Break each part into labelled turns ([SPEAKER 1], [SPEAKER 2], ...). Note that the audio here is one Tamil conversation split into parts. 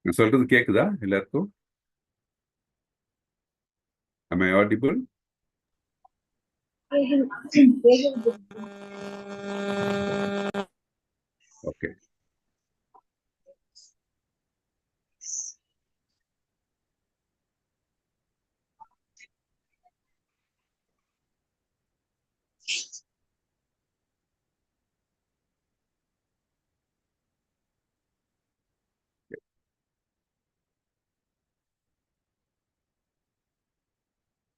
[SPEAKER 1] நான் சொல்றது கேக்குதா எல்லாருக்கும்? Am I audible? Okay.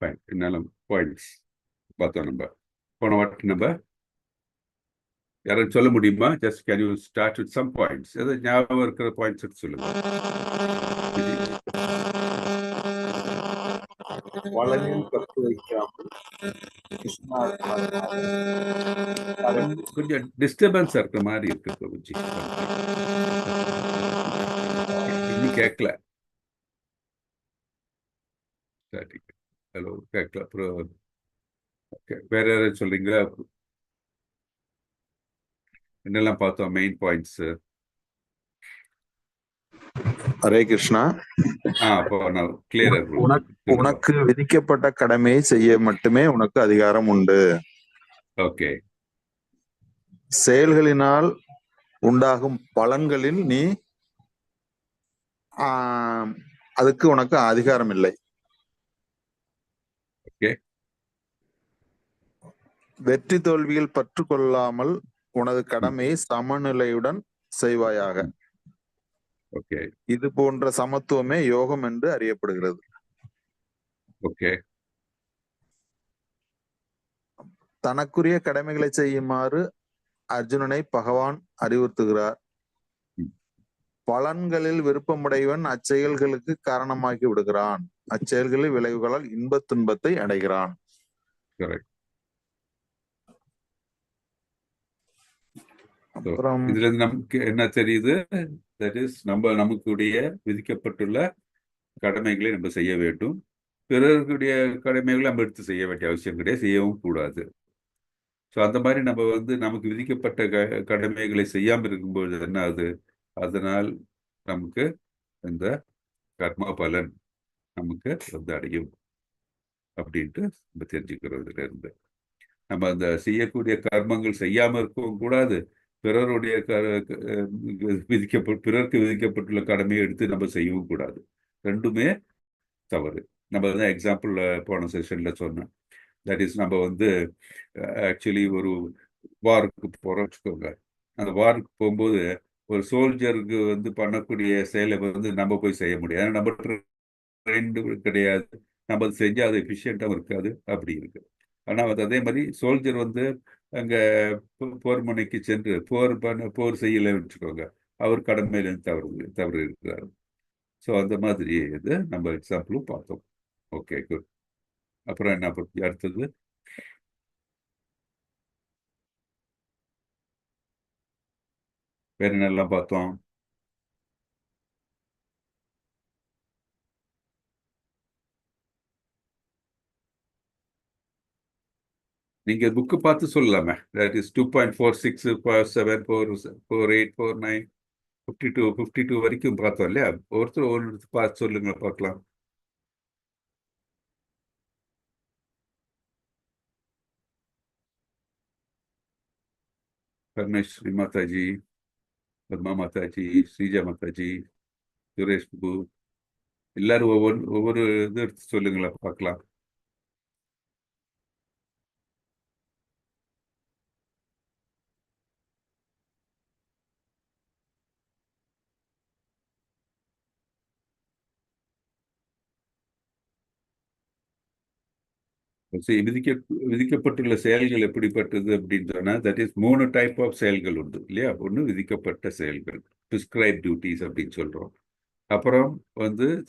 [SPEAKER 1] Fine. என்னால பாயிண்ட்ஸ் பார்த்தோம் நம்ம. போன வாட்டி நம்ம யாரும் சொல்ல முடியுமா? Just can you start with some points, ஏதாவது ஞாபகம் இருக்கிற பாயிண்ட்ஸ் எடுத்து சொல்லுங்க.
[SPEAKER 2] வளனில் பற்று வைக்காமல்
[SPEAKER 1] கொஞ்சம் டிஸ்டர்பன்ஸ் இருக்கிற மாதிரி இருக்கு பிரபுஜி. இன்னும் கேட்கல. சரி, ஹலோ, கேட்கல. அப்புறம் வேற யாராவது சொல்றீங்களா? என்னெல்லாம் பார்த்தோம் மெயின் பாயிண்ட்ஸ்?
[SPEAKER 2] ஹரே கிருஷ்ணா.
[SPEAKER 1] அப்போ நான் கிளியரா
[SPEAKER 2] உனக்கு விதிக்கப்பட்ட கடமையை செய்ய மட்டுமே உனக்கு அதிகாரம் உண்டு.
[SPEAKER 1] ஓகே.
[SPEAKER 2] செயல்களினால் உண்டாகும் பலன்களில் நீ அதுக்கு உனக்கு அதிகாரம் இல்லை.
[SPEAKER 1] ஓகே.
[SPEAKER 2] வெற்றி தோல்வியில் பற்று கொள்ளாமல் உனது கடமையை சமநிலையுடன் செய்வாயாக.
[SPEAKER 1] ஓகே.
[SPEAKER 2] இது போன்ற சமத்துவமே யோகம் என்று அறியப்படுகிறது.
[SPEAKER 1] ஓகே.
[SPEAKER 2] தனக்குரிய கடமைகளை செய்யுமாறு அர்ஜுனனை பகவான் அறிவுறுத்துகிறார். பலன்களில் விருப்பமுடையவன் அச்செயல்களுக்கு காரணமாகி விடுகிறான். அச்செயல்களின் விளைவுகளால் இன்பத் துன்பத்தை அடைகிறான்.
[SPEAKER 1] அப்புறம் இதுல இருந்து நமக்கு என்ன தெரியுது? தட் இஸ் நமக்குடைய விதிக்கப்பட்டுள்ள கடமைகளை நம்ம செய்ய வேண்டும். பிறருடைய கடமைகளை நம்ம எடுத்து செய்ய வேண்டிய அவசியம் கிடையாது, செய்யவும் கூடாது. ஸோ அந்த மாதிரி நம்ம நமக்கு விதிக்கப்பட்ட கடமைகளை செய்யாமல் இருக்கும்போது என்ன ஆகுது? அதனால் நமக்கு இந்த கர்ம பலன் நமக்கு அடையும் அப்படின்ட்டு நம்ம தெரிஞ்சுக்கிறதுல இருந்து நம்ம அந்த செய்யக்கூடிய கர்மங்கள் செய்யாமல் இருக்கவும் கூடாது. பிறருடைய பிறருக்கு விதிக்கப்பட்டுள்ள கடமையை எடுத்து நம்ம செய்யவும் கூடாது. ரெண்டுமே தவறு. நம்ம தான் எக்ஸாம்பிள் போன செஷன்ல சொன்னோம். தட் இஸ் நம்ம ஆக்சுவலி ஒரு வாருக்கு போறோம் வச்சுக்கோங்க. அந்த வாருக்கு போகும்போது ஒரு சோல்ஜருக்கு பண்ணக்கூடிய செயலை நம்ம போய் செய்ய முடியாது. நம்ம ட்ரெயின்டு கிடையாது. நம்ம செஞ்சு அது எஃபிஷியண்டாகவும் இருக்காது. அப்படி இருக்கு. ஆனால் அதே மாதிரி சோல்ஜர் அங்க போர் முனைக்கு சென்று போர் செய்யலை வச்சுக்கோங்க, அவர் கடமையிலேருந்து தவறு இருக்கிறார். ஸோ அந்த மாதிரி இது நம்ம எக்ஸாம்பிளும் பார்த்தோம். Okay, good. அப்புறம் என்ன பற்றி அடுத்தது? வேற என்னெல்லாம் பார்த்தோம்? நீங்க புக்கு பார்த்து சொல்லலாமே. தட் இஸ் 2.46, 7, 4, 8, 49, 52 வரைக்கும் பார்த்தோம் இல்லையா? ஒருத்தர் பார்த்து சொல்லுங்க பார்க்கலாம். பரமேஸ்வரி மாதாஜி, பத்மா மாதாஜி, ஸ்ரீஜா மாதாஜி, சுரேஷ் பிரபு, எல்லாரும் ஒவ்வொரு இது எடுத்து சொல்லுங்களா பார்க்கலாம். விதிக்கப்பட்டுள்ள செயல்கள் எப்படிப்பட்டது அப்படின்னு சொன்னா, தட் இஸ் 3 டைப் ஆஃப் செயல்கள் உண்டு இல்லையா? ஒன்று விதிக்கப்பட்ட செயல்கள், பிரிஸ்கிரைப் டியூட்டிஸ் அப்படின்னு சொல்றோம். அப்புறம்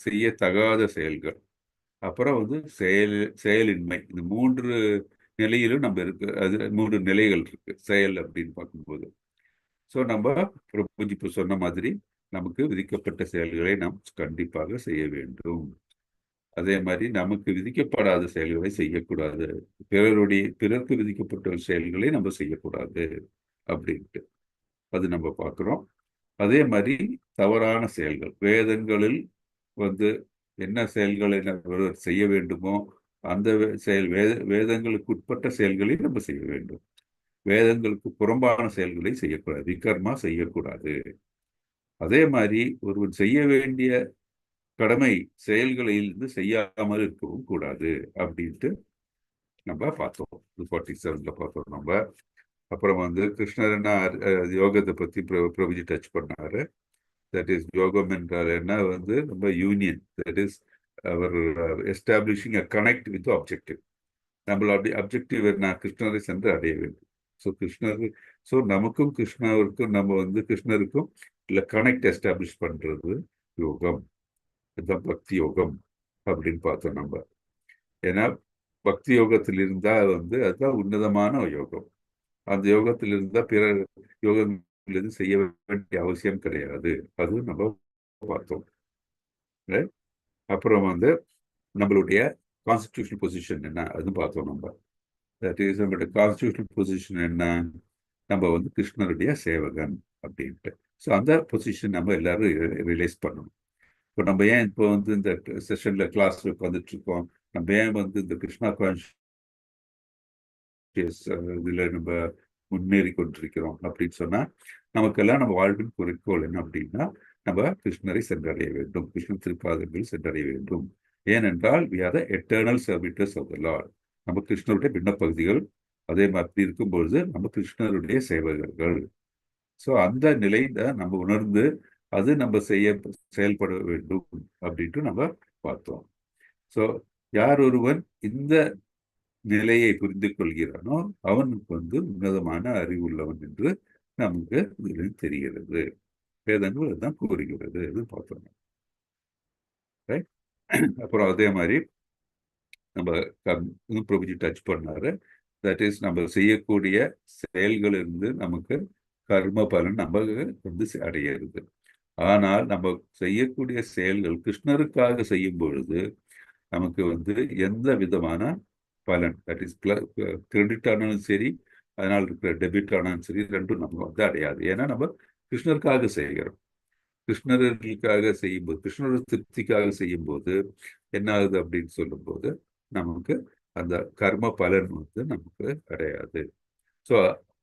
[SPEAKER 1] செய்யத்தகாத செயல்கள். அப்புறம் செயலின்மை. இந்த 3 நிலையிலும் நம்ம இருக்கு. அது 3 நிலைகள் இருக்கு செயல் அப்படின்னு பார்க்கும்போது. ஸோ நம்ம பிரபுஜி இப்போ சொன்ன மாதிரி நமக்கு விதிக்கப்பட்ட செயல்களை நாம் கண்டிப்பாக செய்ய வேண்டும். அதே மாதிரி நமக்கு விதிக்கப்படாத செயல்களை செய்யக்கூடாது. பிறருக்கு விதிக்கப்பட்ட செயல்களை நம்ம செய்யக்கூடாது அப்படின்ட்டு அது நம்ம பார்க்குறோம். அதே மாதிரி தவறான செயல்கள். வேதங்களில் வந்து என்ன செயல்களை நம்ம செய்ய வேண்டுமோ அந்த வேதங்களுக்கு உட்பட்ட செயல்களை நம்ம செய்ய வேண்டும். வேதங்களுக்கு புறம்பான செயல்களை செய்யக்கூடாது, விகர்மா செய்யக்கூடாது. அதே மாதிரி ஒருவன் செய்ய வேண்டிய கடமை செயல்களை இருந்து செய்யாமல் இருக்கவும் கூடாது அப்படின்ட்டு நம்ம பார்த்தோம். 47ல பார்த்தோம் நம்ம. அப்புறம் வந்து கிருஷ்ணர் என்ன யோகத்தை பத்தி பிரபுஜி டச் பண்ணாரு. தட் இஸ் யோகம் என்றால் என்ன வந்து நம்ம யூனியன், தட் இஸ் அவர் establishing a connect with objective. நம்மளுடைய அப்ஜெக்டிவ் என்ன? கிருஷ்ணரை சென்று அடைய வேண்டும். ஸோ நமக்கும் கிருஷ்ணருக்கும் நம்ம வந்து கிருஷ்ணருக்கும் இல்லை கனெக்ட் எஸ்டாப்ளிஷ் பண்றது யோகம். இதுதான் பக்தி யோகம் அப்படின்னு பார்த்தோம் நம்ம. ஏன்னா பக்தி யோகத்தில் இருந்தா வந்து அதுதான் உன்னதமான யோகம். அந்த யோகத்தில் இருந்தா பிற யோகங்களிலிருந்து செய்ய வேண்டிய அவசியம் கிடையாது. அதுவும் நம்ம பார்த்தோம். அப்புறம் வந்து நம்மளுடைய கான்ஸ்டிடியூஷனல் பொசிஷன் என்ன அதுவும் பார்த்தோம் நம்ம. தட் இஸ் நம்மளுடைய கான்ஸ்டிடியூஷனல் பொசிஷன் என்ன? நம்ம வந்து கிருஷ்ணருடைய சேவகன் அப்படின்ட்டு. ஸோ அந்த பொசிஷன் நம்ம எல்லாரும் ரியலைஸ் பண்ணணும். இப்போ நம்ம ஏன் இப்போ வந்து இந்த செஷன்ல கிளாஸ்ல உட்காந்துட்டு இருக்கோம்? நம்ம ஏன் வந்து இந்த கிருஷ்ணா கான்ஷியஸ் இதுல நம்ம முன்னேறி கொண்டிருக்கிறோம் அப்படின்னு சொன்னா, நமக்கெல்லாம் நம்ம வாழ்வின் குறிக்கோள் என்ன அப்படின்னா, நம்ம கிருஷ்ணரை சென்றடைய வேண்டும், கிருஷ்ண திருப்பாதங்கள் சென்றடைய வேண்டும். ஏனென்றால் we are the eternal servitors of the Lord. நம்ம கிருஷ்ணருடைய பின்னப்பகுதிகள். அதே மாதிரி இருக்கும்பொழுது நம்ம கிருஷ்ணருடைய சேவகர்கள். ஸோ அந்த நிலையில நம்ம உணர்ந்து அது நம்ம செயல்பட வேண்டும் அப்படின்ட்டு நம்ம பார்த்தோம். ஸோ யார் ஒருவன் இந்த நிலையை புரிந்து கொள்கிறானோ அவனுக்கு வந்து உன்னதமான அறிவு உள்ளவன் என்று நமக்கு இதில் தெரிகிறது. வேதங்கள் அதுதான் கூறுகிறது. அது பார்த்தோம். அப்புறம் அதே மாதிரி நம்ம பிரபுஜி டச் பண்ணாரு. தட் இஸ் நம்ம செய்யக்கூடிய செயல்கள் இருந்து நமக்கு கர்ம பலன் நம்ம வந்து அடையிறது. ஆனால் நம்ம செய்யக்கூடிய செயல்கள் கிருஷ்ணருக்காக செய்யும் பொழுது நமக்கு வந்து எந்த விதமான பலன், தட் இஸ் கிரெடிட் ஆனாலும் சரி, அதனால் இருக்கிற டெபிட் ஆனாலும் சரி, ரெண்டும் நம்ம வந்து அடையாது. ஏன்னா நம்ம கிருஷ்ணருக்காக செய்கிறோம். கிருஷ்ணர்களுக்காக செய்யும்போது, கிருஷ்ணர் திருப்திக்காக செய்யும்போது என்ன ஆகுது அப்படின்னு சொல்லும்போது நமக்கு அந்த கர்ம பலன் வந்து நமக்கு அடையாது. ஸோ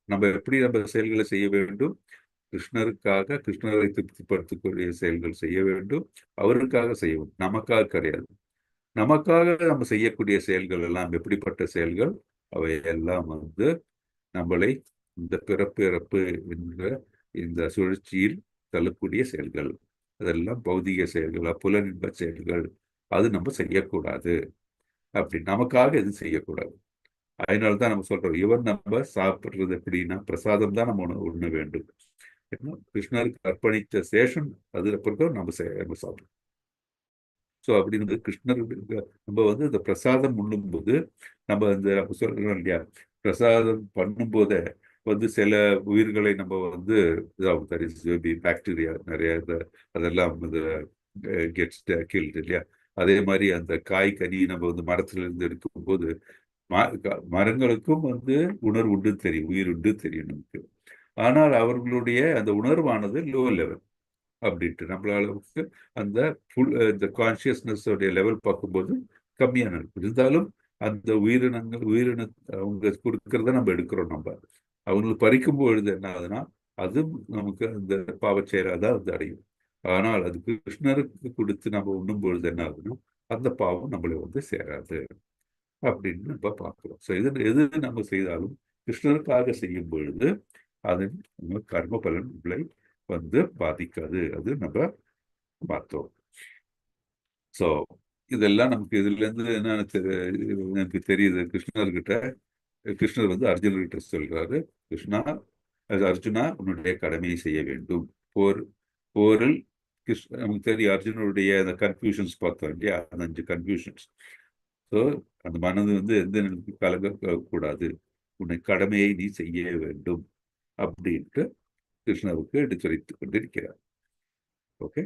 [SPEAKER 1] நம்ம எப்படி நம்ம செயல்களை செய்ய வேண்டும்? கிருஷ்ணருக்காக, கிருஷ்ணரை திருப்திப்படுத்தக்கூடிய செயல்கள் செய்ய வேண்டும். அவருக்காக செய்ய வேண்டும், நமக்காக கிடையாது. நமக்காக நம்ம செய்யக்கூடிய செயல்கள் எல்லாம் எப்படிப்பட்ட செயல்கள்? அவை எல்லாம் வந்து நம்மளை இந்த பிறப்பு இறப்பு என்ற இந்த சுழற்சியில் தள்ளக்கூடிய செயல்கள். அதெல்லாம் பௌதிக செயல்கள், புலனின்ப செயல்கள். அது நம்ம செய்யக்கூடாது. அப்படி நமக்காக எதுவும் செய்யக்கூடாது. அதனால்தான் நம்ம சொல்றோம், இவன் நம்ம சாப்பிடுறது எப்படின்னா பிரசாதம் தான் நம்ம உண்ண வேண்டும். கிருஷ்ணருக்கு அர்ப்பணித்த சேஷன் அது அப்புறம் நம்ம சாப்பிடுறோம். ஸோ அப்படின்னு கிருஷ்ணருக்கு நம்ம வந்து இந்த பிரசாதம் உண்ணும்போது நம்ம நம்ம சொல்றோம் இல்லையா, பிரசாதம் பண்ணும்போதே வந்து சில உயிர்களை நம்ம வந்து பாக்டீரியா நிறைய அதெல்லாம் கெட்ஸ் கில்ட் இல்லையா. அதே மாதிரி அந்த காய் கனி நம்ம வந்து மரத்துல இருந்து எடுக்கும்போது மரங்களுக்கும் வந்து உணர்வு உண்டு தெரியும், உயிர் உண்டு தெரியும் நமக்கு. ஆனால் அவர்களுடைய அந்த உணர்வானது லோ லெவல் அப்படின்ட்டு நம்மளால அந்த இந்த கான்சியஸ்னஸ் உடைய லெவல் பார்க்கும்போது கம்மியான இருக்கும். இருந்தாலும் அந்த உயிரின அவங்க கொடுக்கறத நம்ம எடுக்கிறோம். நம்ம அவங்களுக்கு பறிக்கும் பொழுது என்ன ஆகுதுன்னா அது நமக்கு அந்த பாவச்செயலாக தான் வந்து அடையும். ஆனால் அது கிருஷ்ணருக்கு கொடுத்து நம்ம உண்ணும் பொழுது என்ன ஆகுதுன்னா அந்த பாவம் நம்மளை வந்து சேராது அப்படின்னு நம்ம பார்க்கிறோம். ஸோ எது நம்ம செய்தாலும் கிருஷ்ணருக்காக செய்யும் பொழுது அது நம்ம கர்ம பலன்களை வந்து பாதிக்காது. அது நம்ம பார்த்தோம். ஸோ இதெல்லாம் நமக்கு இதுல இருந்து என்ன எனக்கு தெரியுது, கிருஷ்ணர் வந்து அர்ஜுனர்கிட்ட சொல்றாரு, கிருஷ்ணா அர்ஜுனா உன்னுடைய கடமையை செய்ய வேண்டும். போரில் நமக்கு தெரியும் அர்ஜுனருடைய அந்த கன்ஃபியூஷன்ஸ் பார்த்தோம் இல்லையா, அந்த 5 கன்ஃபியூஷன்ஸ். ஸோ அந்த மனது வந்து எந்த நிலைக்கு கலங்கக்கூடாது, உன்னை கடமையை நீ செய்ய வேண்டும் அப்படின்ட்டு கிருஷ்ணருக்கு எடுத்துரைத்து கொண்டிருக்கிறார். ஓகே.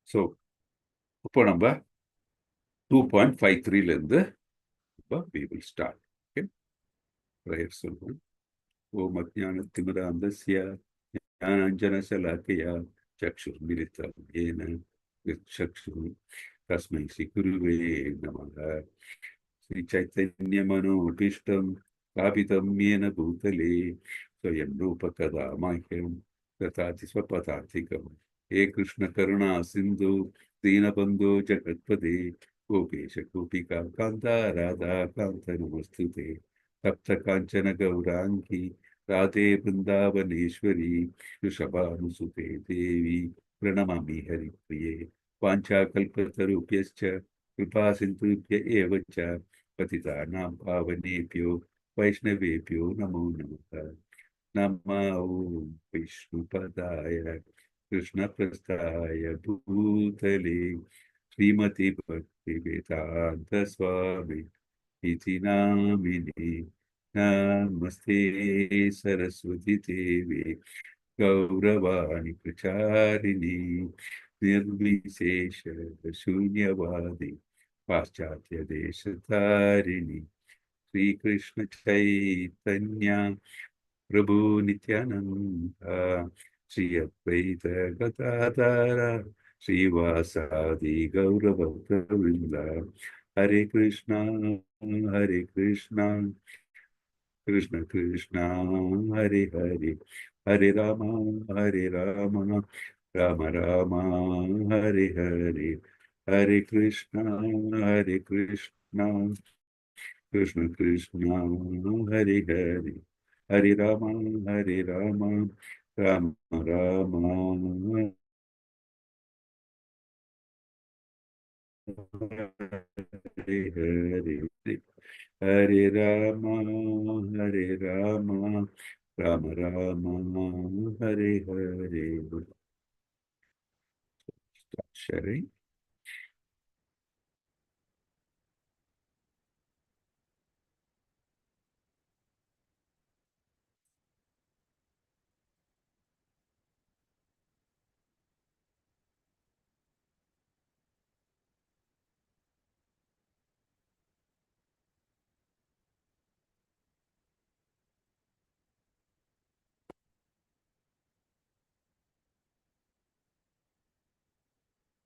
[SPEAKER 1] ஸோ இப்போ நம்ம 2.53 இருந்து இப்போ we will start. Okay, prayer சொல்லுவோம். ஓம் அஜ்ஞானதிமிராந்தஸ்ய ஞானாஞ்சனசலாக்கயா चक्षुर्मिलितं येन चक्षुः तस्मै श्रीगुरुवे नमः। श्रीचैतन्यमनोभीष्टं स्थापितं येन भूतले स्वयं रूपकदा मह्यं ददाति स्वपदातिकं। हे कृष्णकरुणा सिन्धु दीनबन्धो जगत्पते गोपेश गोपिका कान्ता राधा कान्त नमस्तुते। तप्त काञ्चन गौराङ्गी राधे वृन्दावनेश्वरी वृषभानुसुते देवी प्रणमामि हरिप्रिये। वाञ्छाकल्पतरुभ्यश्च कृपा सिन्धुभ्य एव च पतितानां पावनेभ्यो वैष्णवेभ्यो नमो नमः। नमः ॐ विष्णुपदाय कृष्णप्रस्थाय भूतले श्रीमति भक्तिवेदान्त स्वामी इति नामिने। नमस्ते सरस्वती देवी गौरवाणी प्रचारिणी निर्विशेष शून्यवादी पाश्चात्य देशतारिणी। श्री कृष्ण चैतन्य प्रभु नित्यानंद श्री अद्वैत गदाधर श्रीवासादि गौरभक्तवृंद। हरे Krishna Krishna Krishna Hare Hare Hare Ram Ram Ram Hare Hare Hare Krishna Krishna Krishna Hare Hare Hare Ram Ram Ram Hare Hare Hare Ram Ram Ram Hare Hare. Start sharing.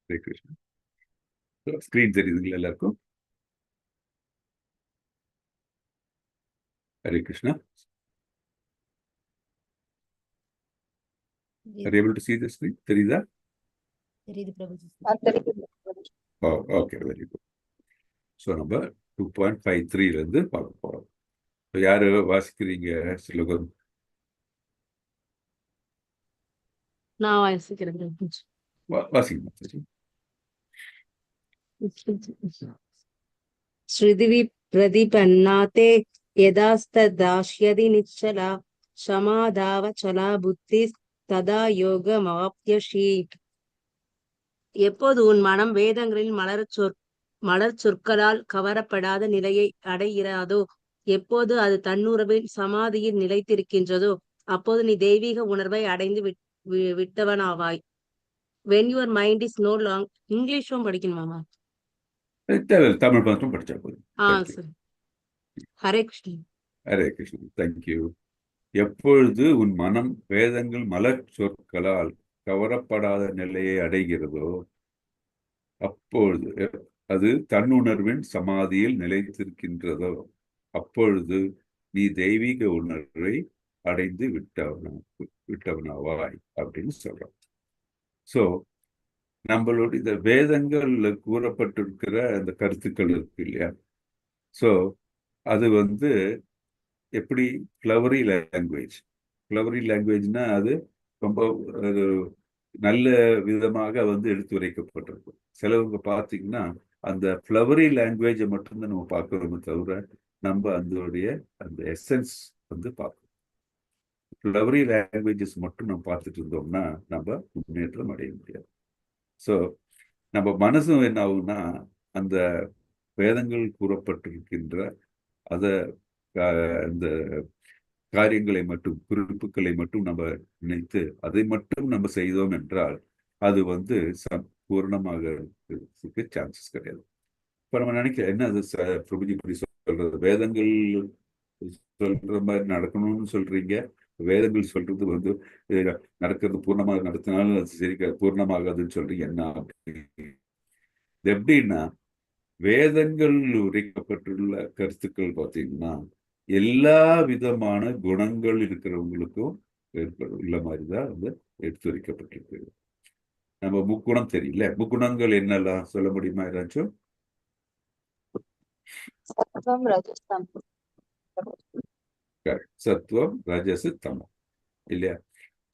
[SPEAKER 1] Hare Krishna. Screen தெரியுதுங்களா எல்லாருக்கும்? Hare Krishna. Are you able to see the screen? தெரியுதா?
[SPEAKER 3] தெரியுது Prabhuji.
[SPEAKER 1] Okay, very good. So நம்ம 2.53 இருந்து பார்க்க போறோம். யாரு வாசிக்கிறீங்க ஸ்லோகம்?
[SPEAKER 3] நான் வாசிக்கிறேன் பிரபுஜி.
[SPEAKER 1] வாசிங்க மாதாஜி.
[SPEAKER 3] ஸ்ருதிவி பிரதிபன்னாதே யதாஸ்ததாஸ்யதி நிச்சலா சமாதாவ சலா புத்தி ததா யோகமாப்யஷி. எப்போது உன் மனம் வேதங்களில் மலர் சொற்களால் கவரப்படாத நிலையை அடைகிறதோ, எப்போது அது தன்னுறவில் சமாதியில் நிலைத்திருக்கின்றதோ, அப்போது நீ தெய்வீக உணர்வை அடைந்து விட்டவனாவாய். When your mind is no longer. இங்கிலீஷும் படிக்கணுமாமா?
[SPEAKER 1] தமிழ் மட்டும் படிச்சா போதும்.
[SPEAKER 3] சரி. ஹரே கிருஷ்ணன்.
[SPEAKER 1] ஹரே கிருஷ்ணன். தேங்க்யூ. எப்பொழுது உன் மனம் வேதங்கள் மலர் சொற்களால் கவரப்படாத நிலையை அடைகிறதோ, அப்பொழுது அது தன்னுணர்வின் சமாதியில் நிலைத்திருக்கின்றதோ, அப்பொழுது நீ தெய்வீக உணர்வை அடைந்து விட்டவனாவாய் அப்படின்னு சொல்றோம். ஸோ நம்மளுடைய இந்த வேதங்கள்ல கூறப்பட்டிருக்கிற அந்த கருத்துக்கள் இருக்கு இல்லையா? ஸோ அது எப்படி ஃப்ளவரி லாங்குவேஜ்னா அது ரொம்ப நல்ல விதமாக எடுத்துரைக்கப்பட்டிருக்கும். சிலவங்க பார்த்தீங்கன்னா அந்த ஃப்ளவரி லாங்குவேஜை மட்டும்தான் நம்ம பார்க்கறோமே தவிர நம்ம அந்த எசன்ஸ் பார்க்கணும். ஃப்ளவரி லாங்குவேஜஸ் மட்டும் நம்ம பார்த்துட்டு இருந்தோம்னா நம்ம முன்னேற்றம் அடைய முடியாது. ஸோ நம்ம மனசும் என்ன ஆகும்னா அந்த வேதங்கள் கூறப்பட்டிருக்கின்ற அந்த காரியங்களை மட்டும் குறிப்புகளை மட்டும் நம்ம நினைத்து அதை மட்டும் நம்ம செய்தோம் என்றால் அது பூர்ணமாக சான்சஸ் கிடையாது. இப்ப நம்ம நினைக்க என்ன அது பிரபுஜி இப்படி சொல்றது, வேதங்கள் சொல்ற மாதிரி நடக்கணும்னு சொல்றீங்க, வேதங்கள் சொல்றது வந்து நடக்கிறது பூர்ணமாக நடத்தினாலும் அது சரி பூர்ணமாகாதுன்னு சொல்றீங்க என்ன அப்படி? இது எப்படின்னா வேதங்கள் உரைக்கப்பட்டுள்ள கருத்துக்கள் பார்த்தீங்கன்னா எல்லா விதமான குணங்கள் இருக்கிறவங்களுக்கும் உள்ள மாதிரிதான் வந்து எடுத்துரைக்கப்பட்டிருக்கு. நம்ம முக்குணம் தெரியல, முக்குணங்கள் என்னெல்லாம் சொல்ல முடியுமா ஏதாச்சும்?
[SPEAKER 4] சத்வம் ரஜஸ்
[SPEAKER 1] சத்துவம் ரஜஸ் தமம் இல்லையா?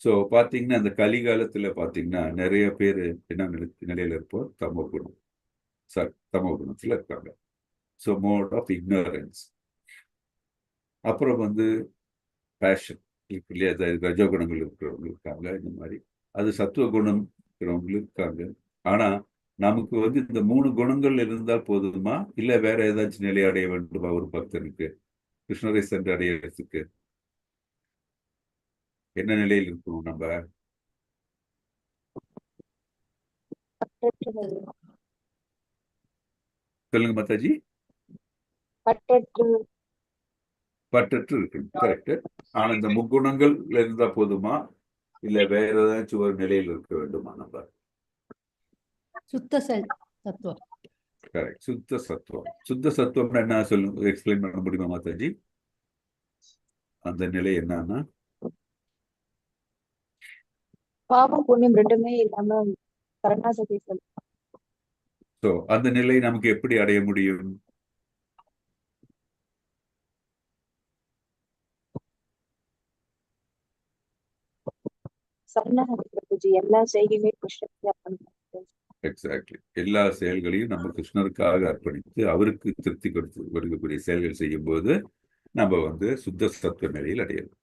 [SPEAKER 1] ஸோ பார்த்தீங்கன்னா அந்த கலிகாலத்துல பார்த்தீங்கன்னா நிறைய பேர் என்ன நிலையில இருப்போம், தமோ குணம் தமோ குணத்துல இருக்காங்க. So mode of ignorance. அப்புறம் வந்து பேஷன் இருக்கு இல்லையா, ரஜோகுணங்கள் இருக்கிறவங்க இருக்காங்க. இந்த மாதிரி அது சத்துவ குணம் இருக்கிறவங்களும் இருக்காங்க. ஆனா நமக்கு வந்து இந்த 3 குணங்கள் இருந்தால் போதுமா, இல்ல வேற ஏதாச்சும் நிலை அடைய வேண்டுமா ஒரு பக்தனுக்கு கிருஷ்ணரை சென்று அடையிறதுக்கு? என்ன நிலையில் இருக்கணும் நம்ம? சொல்லுங்க மாதாஜி. பற்றற்று இருக்கணும், கரெக்ட். ஆனா இந்த முக்குணங்கள் இருந்தா போதுமா, இல்ல வேற ஏதாச்சும் ஒரு நிலையில் இருக்க வேண்டுமா நம்ம?
[SPEAKER 5] சுத்த சத்துவம்.
[SPEAKER 1] கரெக்ட், சுத்த சத்துவம். சுத்த சத்துவம் என்ன சொல்லுங்க, எக்ஸ்பிளைன் பண்ண முடியுமா மாதாஜி? அந்த நிலை என்னன்னா
[SPEAKER 4] பாவம் புண்ணியம் ரெண்டுமே இல்லாம சரணாகதி.
[SPEAKER 1] ஸோ அந்த நிலை நமக்கு எப்படி அடைய முடியும்?
[SPEAKER 4] சரணாகதி பிரபுஜி, எல்லா செய்தியுமே கிருஷ்ணருக்கு அர்ப்பணித்து.
[SPEAKER 1] எக்ஸாக்ட்லி, எல்லா செயல்களையும் நம்ம கிருஷ்ணருக்காக அர்ப்பணித்து அவருக்கு திருப்தி கொடுக்கக்கூடிய செயல்கள் செய்யும் போது நம்ம வந்து சுத்த சத்துவ நிலையில் அடையணும்.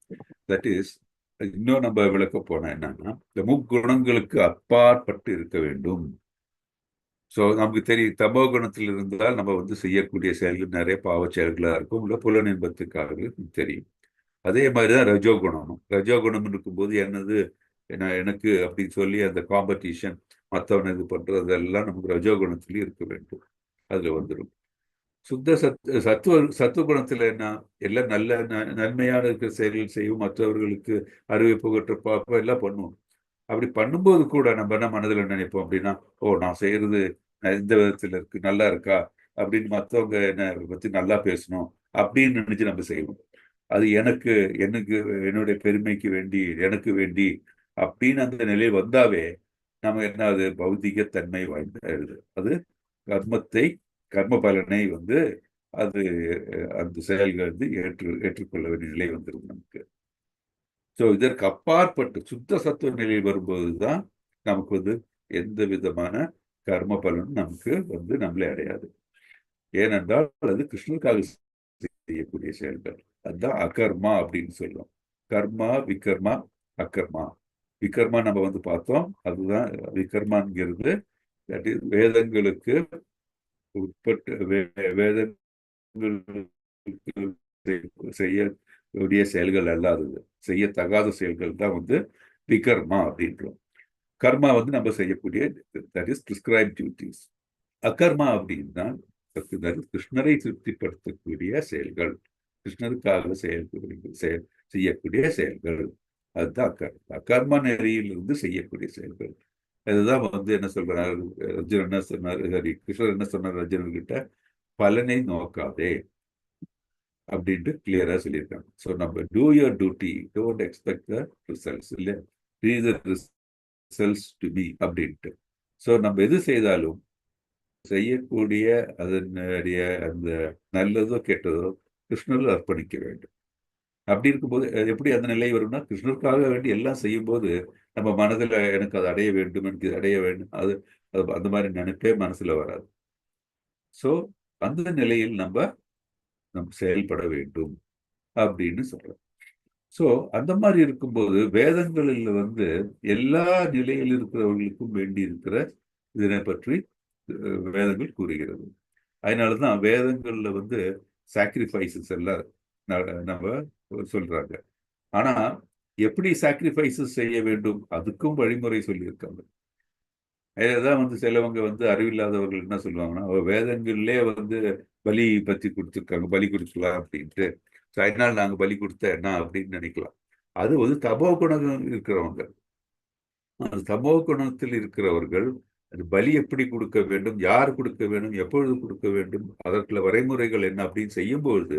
[SPEAKER 1] தட் இஸ், இன்னும் நம்ம விளக்க போனா என்னன்னா இந்த முக்குணங்களுக்கு அப்பாற்பட்டு இருக்க வேண்டும். ஸோ நமக்கு தெரியும் தமோ குணத்தில் இருந்தால் நம்ம வந்து செய்யக்கூடிய செயல்கள் நிறைய பாவ செயல்களாக இருக்கும், இல்லை புலனின்பத்துக்காக தெரியும். அதே மாதிரிதான் ரஜோகுணமும். ரஜோகுணம் இருக்கும்போது என்னது எனக்கு அப்படின்னு சொல்லி அந்த காம்படிஷன், மற்றவனை இது பண்றதெல்லாம் நமக்கு ரஜோகுணத்திலேயே இருக்க வேண்டும், அதுல வந்துடும். சுத்த சத்துவ குணத்துல என்ன, எல்லாம் நல்ல நன்மையான இருக்கிற செயல்கள் செய்யும், மற்றவர்களுக்கு அறிவை புகற்ற பார்ப்போம், எல்லாம் பண்ணுவோம். அப்படி பண்ணும்போது கூட நம்ம என்ன மனதில் நினைப்போம் அப்படின்னா, ஓ நான் செய்யறது இந்த விதத்துல இருக்கு, நல்லா இருக்கா அப்படின்னு மற்றவங்க என்ன பத்தி நல்லா பேசணும் அப்படின்னு நினைச்சு நம்ம செய்வோம். அது எனக்கு என்னுடைய பெருமைக்கு வேண்டி, எனக்கு வேண்டி அப்படின்னு அந்த நிலை வந்தாவே நம்ம என்ன, அது பௌதிக தன்மை வாய்ந்தது. அது கர்ம பலனை வந்து அது அந்த செயல்கள் வந்து ஏற்றுக்கொள்ள வேண்டிய நிலை வந்துடும் நமக்கு. ஸோ இதற்கு அப்பாற்பட்டு சுத்த சத்துவ நிலையில் வரும்போதுதான் நமக்கு வந்து எந்த விதமான கர்ம பலனும் நமக்கு வந்து நம்மளே அடையாது. ஏனென்றால் அது கிருஷ்ணனுக்காக செய்யக்கூடிய செயல்கள். அதுதான் அகர்மா அப்படின்னு சொல்லுவோம். கர்மா, விகர்மா, அகர்மா. விகர்மா நம்ம வந்து பார்த்தோம், அதுதான் விகர்மாங்கிறது வேதங்களுக்கு உட்பட்டு வேதங்களுக்கு செய்யக்கூடிய செயல்கள் அல்லாதது, செய்யத்தகாத செயல்கள் தான் வந்து விகர்மா அப்படின்றோம். கர்மா வந்து நம்ம செய்யக்கூடிய தட் இஸ் பிரிஸ்கிரைப்ட் டியூட்டிஸ். அகர்மா அப்படின்னா கிருஷ்ணரை திருப்திப்படுத்தக்கூடிய செயல்கள், கிருஷ்ணருக்காக செய்யக்கூடிய செயல்கள், அதுதான் அகர்ம நெறியிலிருந்து செய்யக்கூடிய செயல்கள். அதுதான் வந்து என்ன சொல்றாரு அர்ஜுன், என்ன சொன்னாரு, கிருஷ்ணர் என்ன சொன்னார் அர்ஜுனன்கிட்ட, பலனை நோக்காதே அப்படின்ட்டு கிளியரா சொல்லியிருக்காங்க. ஸோ நம்ம two your duty, don't expect the results, இல்லை ரிசல்ட்ஸ் டு பி அப்படின்ட்டு. ஸோ நம்ம எது செய்தாலும் செய்யக்கூடிய அதனுடைய அந்த நல்லதோ கெட்டதோ கிருஷ்ணரில் அர்ப்பணிக்க வேண்டும். அப்படி இருக்கும்போது எப்படி அந்த நிலை வரும்னா, கிருஷ்ணருக்காக வேண்டி எல்லாம் செய்யும் போது நம்ம மனதில் எனக்கு அதை அடைய வேண்டும், எனக்கு இது அடைய வேண்டும், அது அந்த மாதிரி நினைப்பே மனசுல வராது. ஸோ அந்த நிலையில் நம்ம செயல்பட வேண்டும் அப்படின்னு சொல்றோம். ஸோ அந்த மாதிரி இருக்கும்போது வேதங்களில் வந்து எல்லா நிலையில் இருக்கிறவர்களுக்கும் வேண்டி இருக்கிற இதனை பற்றி வேதங்கள் கூறுகிறது. அதனாலதான் வேதங்கள்ல வந்து சாக்ரிஃபைசஸ் எல்லாம் நம்ம சொல்றாங்க. ஆனா எப்படி சாக்ரிஃபைசஸ் செய்ய வேண்டும் அதுக்கும் வழிமுறை சொல்லியிருக்காங்க. அதுதான் வந்து சிலவங்க வந்து அறிவில்லாதவர்கள் என்ன சொல்லுவாங்கன்னா, வேதங்கள்லே வந்து பலி பத்தி கொடுத்துருக்காங்க, பலி கொடுக்கலாம் அப்படின்ட்டு. அதனால நாங்க பலி கொடுத்த என்ன அப்படின்னு நினைக்கலாம். அது வந்து தமோ குணம் இருக்கிறவங்க. அந்த தமோ குணத்தில் இருக்கிறவர்கள் அது பலி எப்படி கொடுக்க வேண்டும், யார் கொடுக்க வேண்டும், எப்பொழுது கொடுக்க வேண்டும், அதற்குள்ள வரைமுறைகள் என்ன அப்படின்னு செய்யும்போது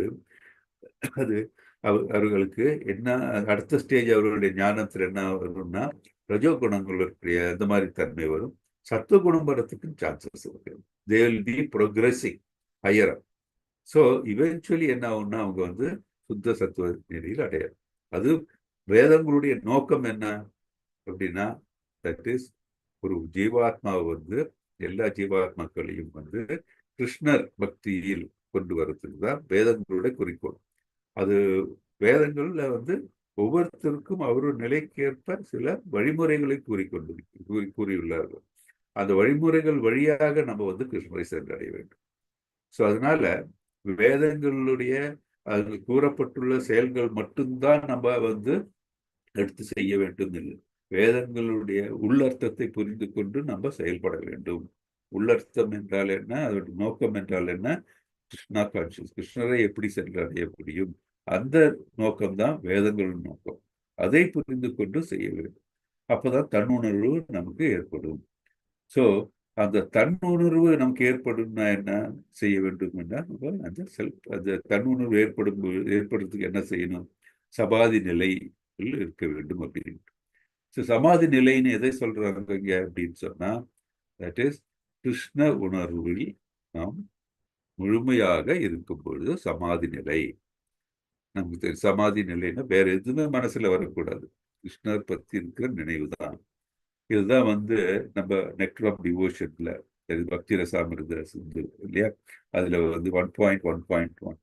[SPEAKER 1] அது அவர்களுக்கு என்ன அடுத்த ஸ்டேஜ் அவர்களுடைய ஞானத்தில் என்ன வரும்னா ரஜோ குணங்களுடைய அந்த மாதிரி தன்மை வரும். சத்துவ குணம் வரத்துக்கு சான்சஸ் இருக்கு. They will be progressing higher. So eventually என்ன ஆகும்னா அவங்க வந்து சுத்த சத்துவ நிலையில் அடையாது. அது வேதங்களுடைய நோக்கம் என்ன அப்படின்னா, தட் இஸ் ஒரு ஜீவாத்மாவை வந்து எல்லா ஜீவாத்மாக்களையும் வந்து கிருஷ்ணர் பக்தியில் கொண்டு வரதுக்கு தான் வேதங்களுடைய குறிக்கோள். அது வேதங்கள்ல வந்து ஒவ்வொருத்தருக்கும் அவரோட நிலைக்கேற்ப சில வழிமுறைகளை கூறியுள்ளார்கள். அந்த வழிமுறைகள் வழியாக நம்ம வந்து கிருஷ்ணரை சென்றடைய வேண்டும். ஸோ அதனால வேதங்களுடைய அது கூறப்பட்டுள்ள செயல்கள் மட்டும்தான் நம்ம வந்து எடுத்து செய்ய வேண்டும் இல்லை. வேதங்களுடைய உள்ளர்த்தத்தை புரிந்து கொண்டு நம்ம செயல்பட வேண்டும். உள்ளர்த்தம் என்றால் என்ன, அதோட நோக்கம் என்றால் என்ன, கிருஷ்ணா கான்சியஸ், கிருஷ்ணரை எப்படி சென்றடைய முடியும், அந்த நோக்கம்தான் வேதங்களின் நோக்கம். அதை புரிந்து கொண்டு செய்ய வேண்டும். அப்பதான் தன்னுணர்வு நமக்கு ஏற்படும். ஸோ அந்த தன்னுணர்வு நமக்கு ஏற்படும்னா என்ன செய்ய வேண்டும் என்றால் அந்த செல்ஃப், அந்த தன்னுணர்வு ஏற்படுறதுக்கு என்ன செய்யணும், சமாதி நிலையில் இருக்க வேண்டும் அப்படின்னு. ஸோ சமாதி நிலைன்னு எதை சொல்றாங்க இங்க அப்படின்னு சொன்னா, தட் இஸ் கிருஷ்ண உணர்வில் நாம் முழுமையாக இருக்கும் பொழுது சமாதி நிலை. நமக்கு தெரியும் சமாதி நிலைன்னா வேற எதுவுமே மனசுல வரக்கூடாது, கிருஷ்ணர் பத்தி இருக்கிற நினைவு தான். இதுதான் வந்து நம்ம நெக்டர் ஆஃப் டிவோஷன்ல பக்தி ரசாமிருத சிந்து இல்லையா, அதுல வந்து 1.1.1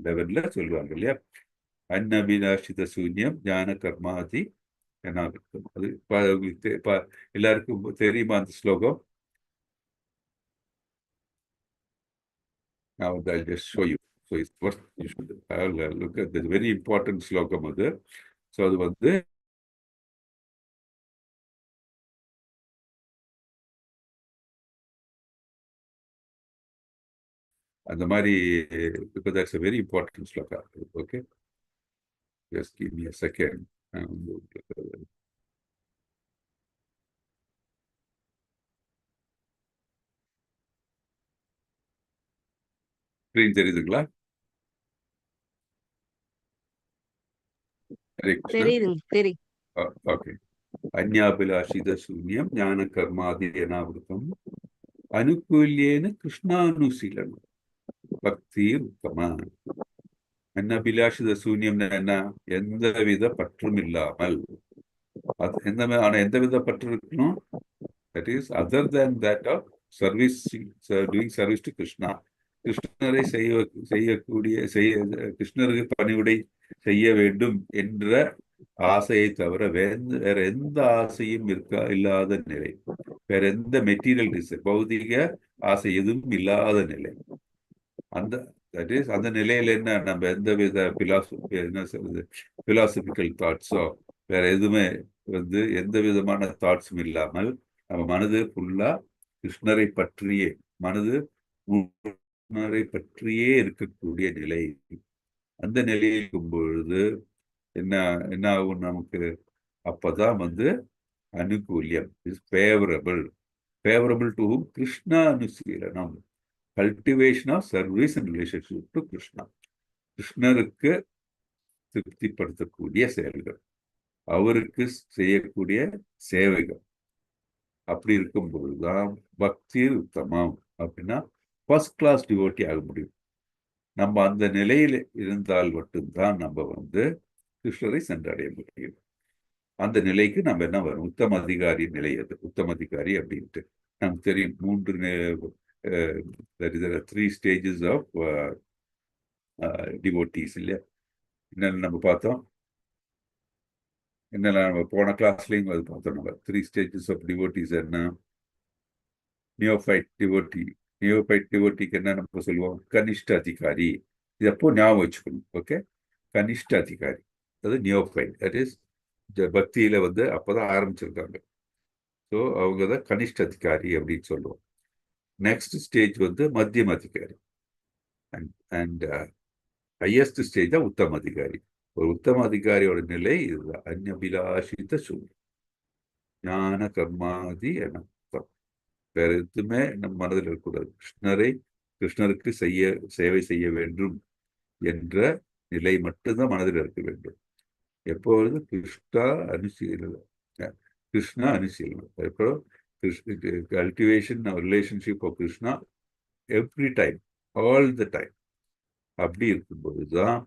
[SPEAKER 1] லெவல்ல சொல்லுவாங்க இல்லையா, அன்னபிலாஷித சூன்யம் ஞான கர்மாதி என்னாகும். அது எல்லாருக்கும் தெரியுமா அந்த ஸ்லோகம்? Now I'll just show you. So it's worth you should look at this very important ஸ்லோகம் அது. ஸோ அது வந்து அந்த மாதிரி, because that's a very important shloka. Okay, just give me a second. Screen தெரியுதுங்களா?
[SPEAKER 3] தெரியுதுங்க, தெரியும்.
[SPEAKER 1] ஓகே. அந்யாபிலாஷித சூன்யம் ஞான கர்மாதி அனாவிருத்தம் அனுகூல்யேன கிருஷ்ணானுசீலனம் பக்தி உத்தம. அன்னபிலாஷித சூன்யம் என்ன, எந்தவித பற்றும் இல்லாமல். ஆனா எந்தவித பற்று இருக்கணும், that is other than that of service, doing service to Krishna. கிருஷ்ணரை கிருஷ்ணருக்கு பணிவிடை செய்ய வேண்டும் என்ற ஆசையை தவிர வேற எந்த ஆசையும் இல்லாத நிலை, வேற எந்த மெட்டீரியல் டிசைர், பௌதிக ஆசை எதுவும் இல்லாத நிலை. அந்த நிலையில என்ன, நம்ம எந்த வித பிலாசபிக்கல் தாட்ஸோ வேற எதுவுமே வந்து எந்த விதமான தாட்ஸும் இல்லாமல் நம்ம மனது ஃபுல்லா கிருஷ்ணரை பற்றியே கிருஷ்ணரை பற்றியே இருக்கக்கூடிய நிலை. அந்த நிலையில் இருக்கும் பொழுது என்ன ஆகும் நமக்கு, அப்பதான் வந்து அனுகூல்யம் இஸ் ஃபேவரபிள் டு கிருஷ்ணா அனுசீலனம், cultivation of service and relationship to Krishna. கிருஷ்ணருக்கு திருப்திப்படுத்தக்கூடிய செயல்கள், அவருக்கு செய்யக்கூடிய சேவைகள். அப்படி இருக்கும் பொழுதுதான் பக்தி உத்தமம் அப்படின்னா ஃபர்ஸ்ட் கிளாஸ் டிவோட்டி ஆக முடியும். நம்ம அந்த நிலையில இருந்தால் மட்டும்தான் நம்ம வந்து கிருஷ்ணரை சென்றடைய முடியும். அந்த நிலைக்கு நம்ம என்ன வரும், உத்தம அதிகாரி நிலை. அது உத்தம அதிகாரி அப்படின்ட்டு நமக்கு தெரியும். 3 stages ஆஃப் டிவோட்டீஸ் இல்லையா. என்னென்ன நம்ம பார்த்தோம், என்னெல்லாம் நம்ம போன கிளாஸ்லையும் அது பார்த்தோம். நம்ம 3 stages ஆஃப் டிவோட்டீஸ் என்ன, நியோஃபைட் டிவோட்டிக்கு என்ன நம்ம சொல்லுவோம், கனிஷ்ட அதிகாரி. இது எப்போ ஞாபகம் வச்சுக்கணும். ஓகே, கனிஷ்ட அதிகாரி அது நியோஃபைட், தட் இஸ் பக்தியில வந்து அப்போதான் ஆரம்பிச்சிருக்காங்க. ஸோ அவங்க தான் கனிஷ்ட அதிகாரி அப்படின்னு சொல்லுவோம். நெக்ஸ்ட் ஸ்டேஜ் வந்து மத்தியம் அதிகாரி, அண்ட் ஹையஸ்ட் ஸ்டேஜ் தான் உத்தம அதிகாரி. ஒரு உத்தம அதிகாரியோட நிலை இதுதான். அந்நபிலாஷித சூன்யம், ஞான கர்மாதி அனர்த்தம். வேற எதுவுமே நம்ம மனதில் இருக்கக்கூடாது. கிருஷ்ணருக்கு சேவை செய்ய வேண்டும் என்ற நிலை மட்டும்தான் மனதில் இருக்க வேண்டும். எப்பொழுது கிருஷ்ணா அனுசீலனம், எப்போ cultivation relationship of Krishna every time, all the time. அப்படி இருக்கும்போதுதான்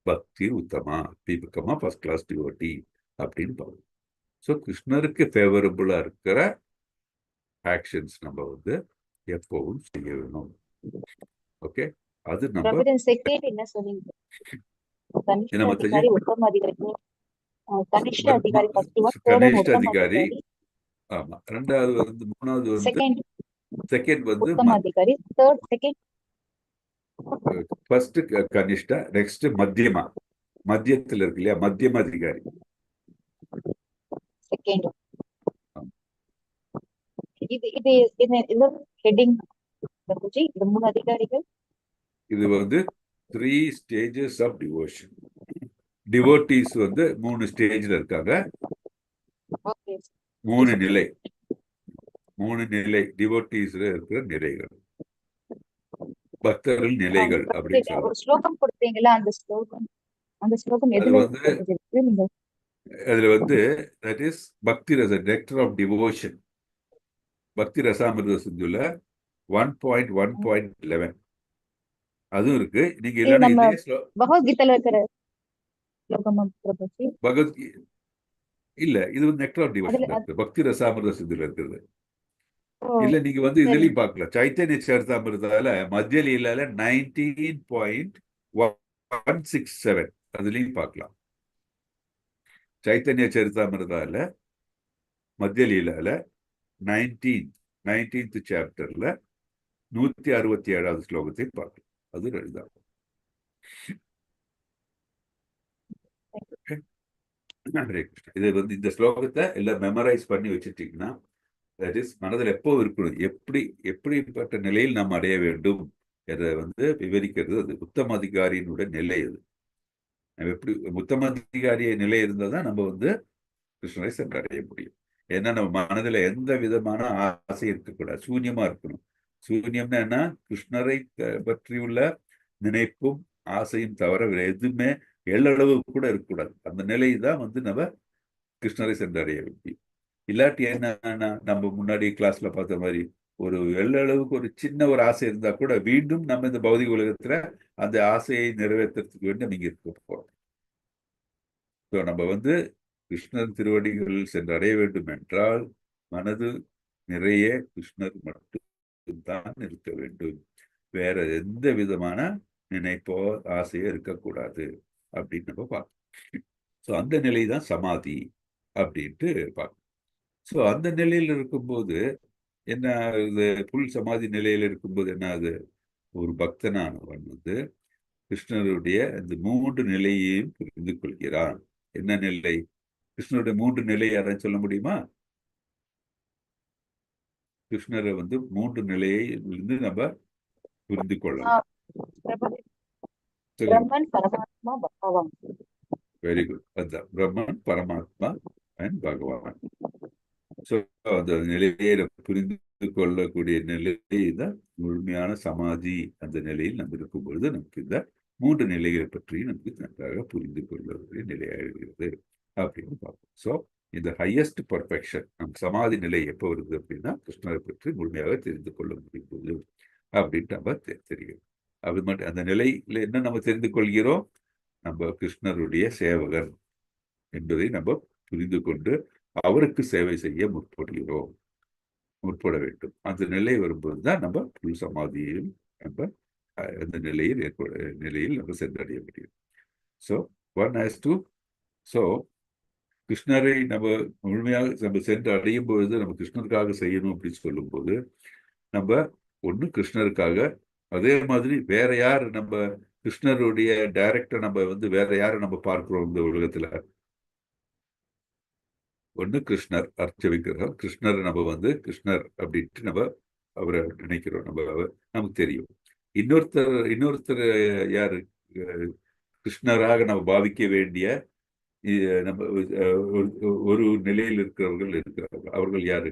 [SPEAKER 1] பக்தி உத்தமா தீபகமா ஃபர்ஸ்ட் கிளாஸ் டிவோட்டி அப்படின்னு பார்க்கணும். ஸோ கிருஷ்ணருக்கு ஃபேவரபுளா இருக்கிற ஆக்ஷன்ஸ் நம்ம வந்து எப்பவும் செய்ய வேணும். ஓகே, அது நம்ம
[SPEAKER 4] செகண்ட் என்ன சொன்னீங்க? கனிஷ்ட
[SPEAKER 1] என்ன
[SPEAKER 4] அதிகாரி, உத்தம அதிகாரி, கனிஷ்ட அதிகாரி ஃபர்ஸ்ட் ஒன், தேர்ட் ஒன்
[SPEAKER 1] கனிஷ்ட
[SPEAKER 4] உத்தம
[SPEAKER 1] அதிகாரி.
[SPEAKER 4] அதிகாரி,
[SPEAKER 1] ஆமா, ரெண்டாவது வந்து, மூணாவது வந்து செகண்ட் வந்து
[SPEAKER 4] உத்தம அதிகாரி, தேர்ட் செகண்ட்
[SPEAKER 1] ஃபர்ஸ்ட் கனிஷ்டா, நெக்ஸ்ட் மத்தியமா, மத்தியத்தில் இருக்கு இல்லையா, மத்தியம அதிகாரி.
[SPEAKER 4] செகண்ட். இது இது இது ஹெட்டிங் குருஜி, இந்த 3 அதிகாரிகள்.
[SPEAKER 1] இது வந்து 3 stages ஆஃப் டிவோஷன். டிவோட்டீஸ் வந்து 3 ஸ்டேஜ்ல இருக்காங்க.
[SPEAKER 4] ஓகே.
[SPEAKER 1] 3 நிலை டிவோட்டீஸ்ல இருக்கிற நிலைகள், பக்தர்கள் நிலைகள் அப்படின்னு சொல்லுவாங்க.
[SPEAKER 4] ஒரு ஸ்லோகம் கொடுத்தீங்களா? அந்த ஸ்லோகம்
[SPEAKER 1] அது
[SPEAKER 4] எதுல
[SPEAKER 1] வந்து
[SPEAKER 4] இருக்கு?
[SPEAKER 1] அதுல வந்து தட் இஸ் பக்தி ரச, நெக்டர் ஆஃப் டிவோஷன், பக்தி ரசாமிர்த சிந்துல 1.1.11 அதுவும் இருக்கு. நீங்க
[SPEAKER 4] இது
[SPEAKER 1] இல்லைன்னா
[SPEAKER 4] நம்ம
[SPEAKER 1] இதே
[SPEAKER 4] பகவத்கீதையில இருக்கிற ஸ்லோகம் பிரபுஜி.
[SPEAKER 1] பகவத்கீ இல்ல, இது வந்து நெக்டர் ஆஃப் டிவோஷன்
[SPEAKER 4] அதுல
[SPEAKER 1] இருக்கு, பக்தி ரசாமிர்த சிந்துல இருக்குது.
[SPEAKER 4] ஓ,
[SPEAKER 1] இல்ல நீங்க வந்து
[SPEAKER 4] சரி.
[SPEAKER 1] இதுலயும் பார்க்கலாம், சைத்தன்ய சரிதாமிர்தால மத்திய லீலால 19.167 அதுலயும் பார்க்கலாம். சைத்தன்ய சரிதாமிர்தால மத்திய லீலால 19th சாப்டர்ல 167வது ஸ்லோகத்தை பார்க்கலாம். அது இதுதான். ஹரே கிருஷ்ணா. இது வந்து இந்த ஸ்லோகத்தை எல்லாம் மெமரைஸ் பண்ணி வச்சுட்டீங்கன்னா தட் இஸ் மனதில் எப்போ இருக்கணும், எப்படிப்பட்ட நிலையில் நாம் அடைய வேண்டும் எதை வந்து விவரிக்கிறது. அது உத்தம அதிகாரியினுடைய நிலை. அது நம்ம எப்படி உத்தம அதிகாரிய நிலை இருந்தால் தான் நம்ம வந்து கிருஷ்ணரை சென்றடைய முடியும். ஏன்னா நம்ம மனதில் எந்த விதமான ஆசை இருக்கக்கூடாது, சூன்யமா இருக்கணும். சூன்யம்னா என்ன? கிருஷ்ணரை பற்றியுள்ள நினைப்பும் ஆசையும் தவிர வேற எதுவுமே எள்ளளவு கூட இருக்கக்கூடாது. அந்த நிலை தான் வந்து நம்ம கிருஷ்ணரை சென்றடைய முடியும். இல்லாட்டி என்ன, நம்ம முன்னாடி கிளாஸ்ல பார்த்த மாதிரி ஒரு எள்ளளவுக்கு ஒரு சின்ன ஒரு ஆசை இருந்தா கூட மீண்டும் நம்ம இந்த பௌதிக உலகத்துல அந்த ஆசையை நிறைவேற்றுறதுக்கு வேண்டி நீங்க இருக்க போறோம். ஸோ நம்ம வந்து கிருஷ்ணர் திருவடிகள் சென்றடைய வேண்டும் என்றால் மனது நிறைய கிருஷ்ணர் மட்டும்தான் இருக்க வேண்டும், வேற எந்த விதமான நினைப்போ ஆசையோ இருக்கக்கூடாது அப்படின்னு நம்ம பார்க்கணும். ஸோ அந்த நிலை தான் சமாதி அப்படின்ட்டு பார்க்கணும். ஸோ அந்த நிலையில் இருக்கும்போது என்ன ஆகுது? புல் சமாதி நிலையில் இருக்கும்போது என்ன ஆகுது? ஒரு பக்தனானவன் வந்து கிருஷ்ணருடைய இந்த 3 நிலையையும் புரிந்து கொள்கிறான். என்ன நிலை? கிருஷ்ணருடைய 3 நிலை யாரும் சொல்ல முடியுமா? கிருஷ்ணரை வந்து 3 நிலையை இருந்து நம்ம புரிந்து கொள்ளலாம்.
[SPEAKER 4] பிரம்மன், பரமாத்மா, பகவான்.
[SPEAKER 1] Very good. அதுதான் பிரம்மன், பரமாத்மா அண்ட் பகவான். ஸோ அந்த நிலையை புரிந்து கொள்ளக்கூடிய நிலை தான் முழுமையான சமாதி. அந்த நிலையில் நம்ம இருக்கும் பொழுது நமக்கு இந்த 3 நிலைகளை பற்றி நமக்கு நன்றாக புரிந்து கொள்ளக்கூடிய நிலையாகிறது அப்படின்னு பார்ப்போம். ஸோ இந்த ஹையஸ்ட் பர்ஃபெக்ஷன் நம் சமாதி நிலை எப்போ வருது அப்படின்னா கிருஷ்ணரை பற்றி முழுமையாக தெரிந்து கொள்ள முடியும்போது அப்படின்ட்டு நம்ம தெரியும். அது மட்டும் அந்த நிலையில என்ன நம்ம தெரிந்து கொள்கிறோம்? நம்ம கிருஷ்ணருடைய சேவகன் என்பதை நம்ம புரிந்து கொண்டு அவருக்கு சேவை செய்ய முற்பட வேண்டும். அந்த நிலை வரும்போது தான் நம்ம புல் சமாதியையும் நம்ம அந்த நிலையில் நம்ம சென்றடைய முடியும். ஸோ ஒன் ஹேஸ் டு கிருஷ்ணரை நம்ம முழுமையாக நம்ம சென்று அடையும் பொழுது நம்ம கிருஷ்ணருக்காக செய்யணும் அப்படின்னு சொல்லும்போது நம்ம ஒன்று கிருஷ்ணருக்காக, அதே மாதிரி வேற யார் நம்ம கிருஷ்ணருடைய டைரக்டா நம்ம வந்து வேற யாரை நம்ம பார்க்கிறோம் இந்த உலகத்துல? ஒன்று கிருஷ்ணர் அர்ச்சவிக்கிறோம். கிருஷ்ணர் நம்ம வந்து கிருஷ்ணர் அப்படின்ட்டு நம்ம அவரை நினைக்கிறோம். நமக்கு தெரியும். இன்னொருத்தர் யாரு? கிருஷ்ணராக நம்ம பாவிக்க வேண்டிய நம்ம ஒரு நிலையில் இருக்கிறவர்கள் இருக்கிறார்கள். அவர்கள் யாரு?